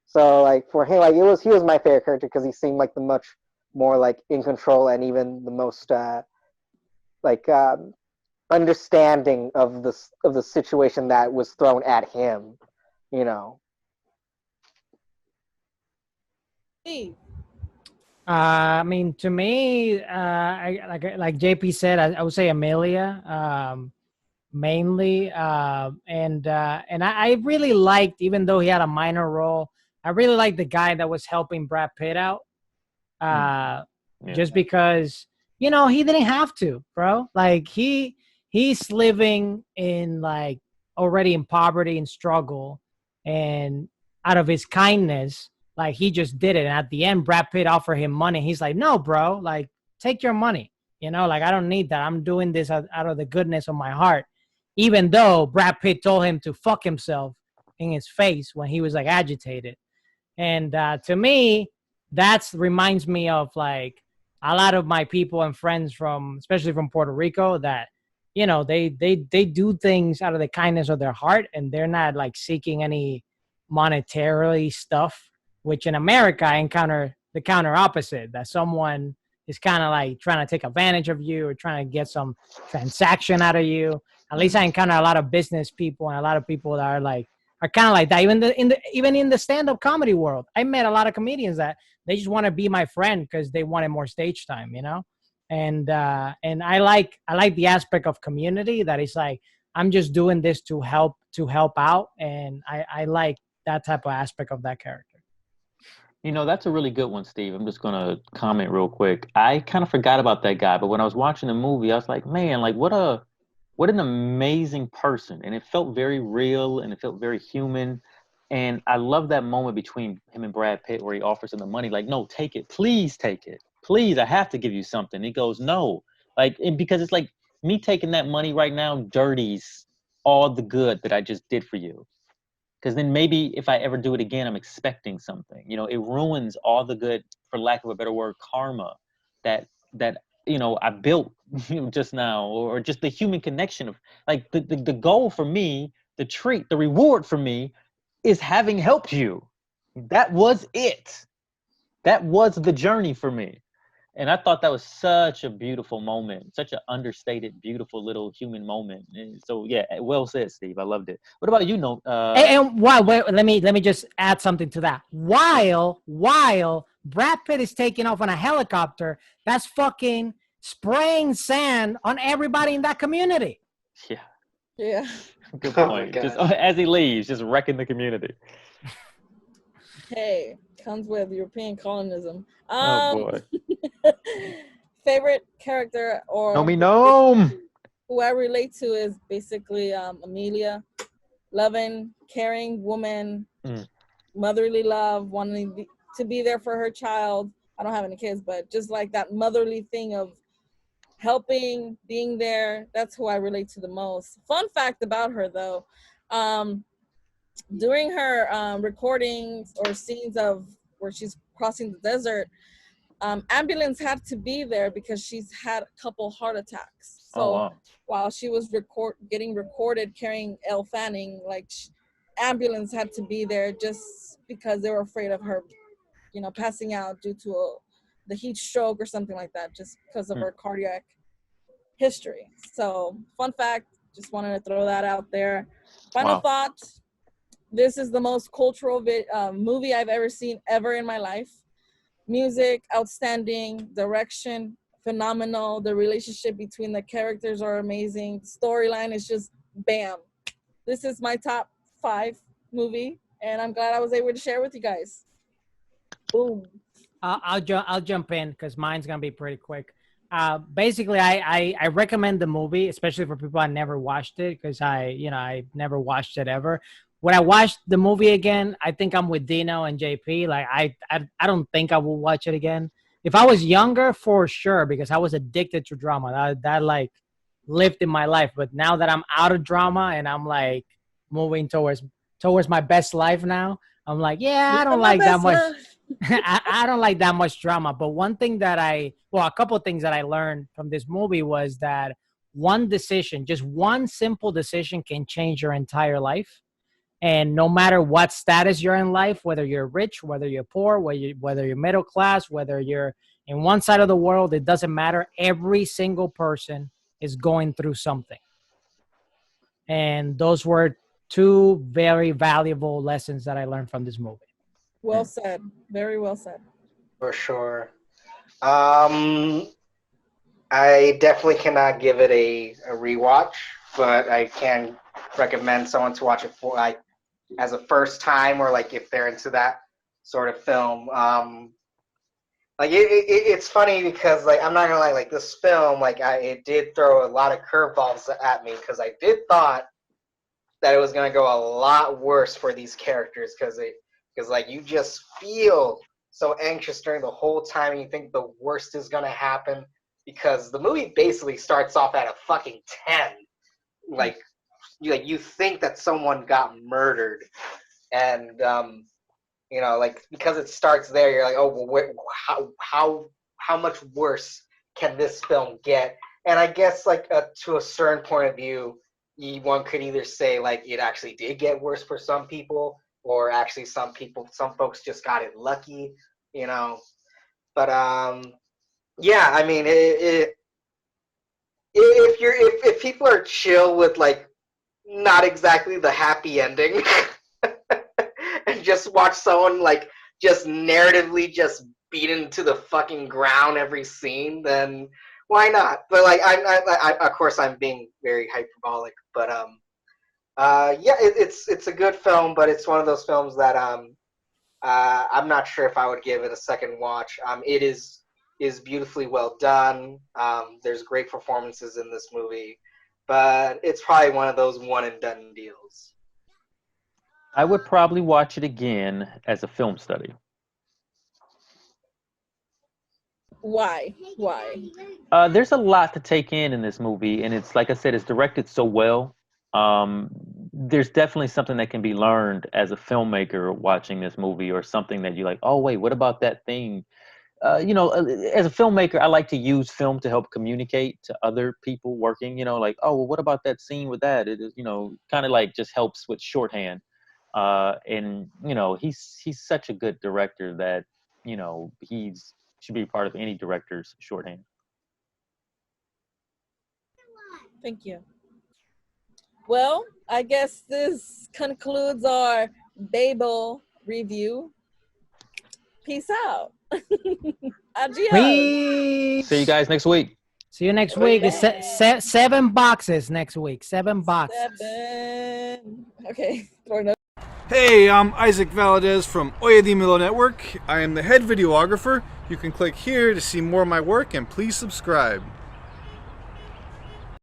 So like for him, like he was my favorite character because he seemed like the much more like in control and even the most understanding of the situation that was thrown at him, I mean, to me, like JP said, I would say Amelia, mainly, and I really liked, even though he had a minor role, I really like the guy that was helping Brad Pitt out. Just because, you know, he didn't have to, bro. Like he's living in like already in poverty and struggle, and out of his kindness, like he just did it. And at the end, Brad Pitt offered him money. He's like, no, bro, like take your money. You know, like I don't need that. I'm doing this out of the goodness of my heart. Even though Brad Pitt told him to fuck himself in his face when he was like agitated. And to me, that reminds me of like a lot of my people and friends from, especially from Puerto Rico, that, you know, they do things out of the kindness of their heart, and they're not like seeking any monetarily stuff, which in America I encounter the counter opposite, that someone is kind of like trying to take advantage of you or trying to get some transaction out of you. At least I encounter a lot of business people and a lot of people that are kind of like that. Even in the stand-up comedy world, I met a lot of comedians that they just want to be my friend because they wanted more stage time, you know? And I like the aspect of community that is like, I'm just doing this to help out. And I like that type of aspect of that character. You know, that's a really good one, Steve. I'm just going to comment real quick. I kind of forgot about that guy, but when I was watching the movie, I was like, man, like what an amazing person. And it felt very real and it felt very human. And I love that moment between him and Brad Pitt where he offers him the money, like, no, take it. Please take it. Please, I have to give you something. He goes, no. Like, because it's like me taking that money right now dirties all the good that I just did for you. Because then maybe if I ever do it again, I'm expecting something. You know, it ruins all the good, for lack of a better word, karma that you know I built just now, or just the human connection of like the goal for me, the treat, the reward for me is having helped you. That was it. That was the journey for me. And I thought that was such a beautiful moment, such an understated, beautiful little human moment. And so, yeah, well said, Steve. I loved it. What about you, No? And wait, let me just add something to that. While Brad Pitt is taking off on a helicopter, that's fucking spraying sand on everybody in that community. Yeah. Yeah. Good Oh point. my Just God. as he leaves, just wrecking the community. Hey, comes with European colonism. Oh boy. Favorite character or who I relate to is basically Amelia, loving, caring woman, motherly love, wanting to be there for her child. I don't have any kids, but just like that motherly thing of helping, being there. That's who I relate to the most. Fun fact about her, though, during her recordings or scenes of where she's crossing the desert, ambulance had to be there because she's had a couple heart attacks. So while she was getting recorded carrying Elle Fanning, like ambulance had to be there just because they were afraid of her, you know, passing out due to the heat stroke or something like that, just because of her cardiac history. So fun fact, just wanted to throw that out there. Final thought, this is the most cultural movie I've ever seen ever in my life. Music, outstanding. Direction, phenomenal. The relationship between the characters are amazing. Storyline is just bam. This is my top 5 movie, and I'm glad I was able to share with you guys. Boom. I'll jump in because mine's gonna be pretty quick. Basically, I recommend the movie, especially for people I never watched it, because I never watched it ever. When I watched the movie again, I think I'm with Dino and JP. Like I don't think I will watch it again. If I was younger, for sure, because I was addicted to drama. That like lived in my life. But now that I'm out of drama and I'm like moving towards my best life now, I'm like, yeah, I don't like that much. I don't like that much drama. But a couple of things that I learned from this movie was that one decision, just one simple decision, can change your entire life. And no matter what status you're in life, whether you're rich, whether you're poor, whether you're middle class, whether you're in one side of the world, it doesn't matter. Every single person is going through something. And those were 2 very valuable lessons that I learned from this movie. Well said. Very well said. For sure. I definitely cannot give it a rewatch, but I can recommend someone to watch it for like as a first time, or like if they're into that sort of film. Like it's funny because like I'm not gonna lie, like this film, like it did throw a lot of curveballs at me because I did thought that it was gonna go a lot worse for these characters because like you just feel so anxious during the whole time and you think the worst is gonna happen because the movie basically starts off at a fucking 10. Like you think that someone got murdered, and you know, like because it starts there, you're like, oh, well, how much worse can this film get? And I guess like to a certain point of view, one could either say like it actually did get worse for some people, or actually some folks just got it lucky, you know. But yeah, I mean, if people are chill with like not exactly the happy ending, and just watch someone like just narratively just beat into the fucking ground every scene, then why not? But like I of course I'm being very hyperbolic, but yeah, it's a good film, but it's one of those films that I'm not sure if I would give it a second watch. It is beautifully well done. There's great performances in this movie, but it's probably one of those one and done deals. I would probably watch it again as a film study. Why? There's a lot to take in this movie, and it's like I said, it's directed so well. There's definitely something that can be learned as a filmmaker watching this movie, or something that you're like, oh wait, what about that thing? You know, as a filmmaker, I like to use film to help communicate to other people working. You know, like, oh, well, what about that scene with that? It is, you know, kind of like just helps with shorthand. And you know, he's such a good director that, you know, should be part of any director's shorthand. Thank you. Well, I guess this concludes our Babel review. Peace out. Adios. Peace. See you guys next week. See you next week. It's 7 boxes next week. 7 boxes. 7. Okay. Hey, I'm Isaac Valadez from Oye Dímelo Network. I am the head videographer. You can click here to see more of my work, and please subscribe.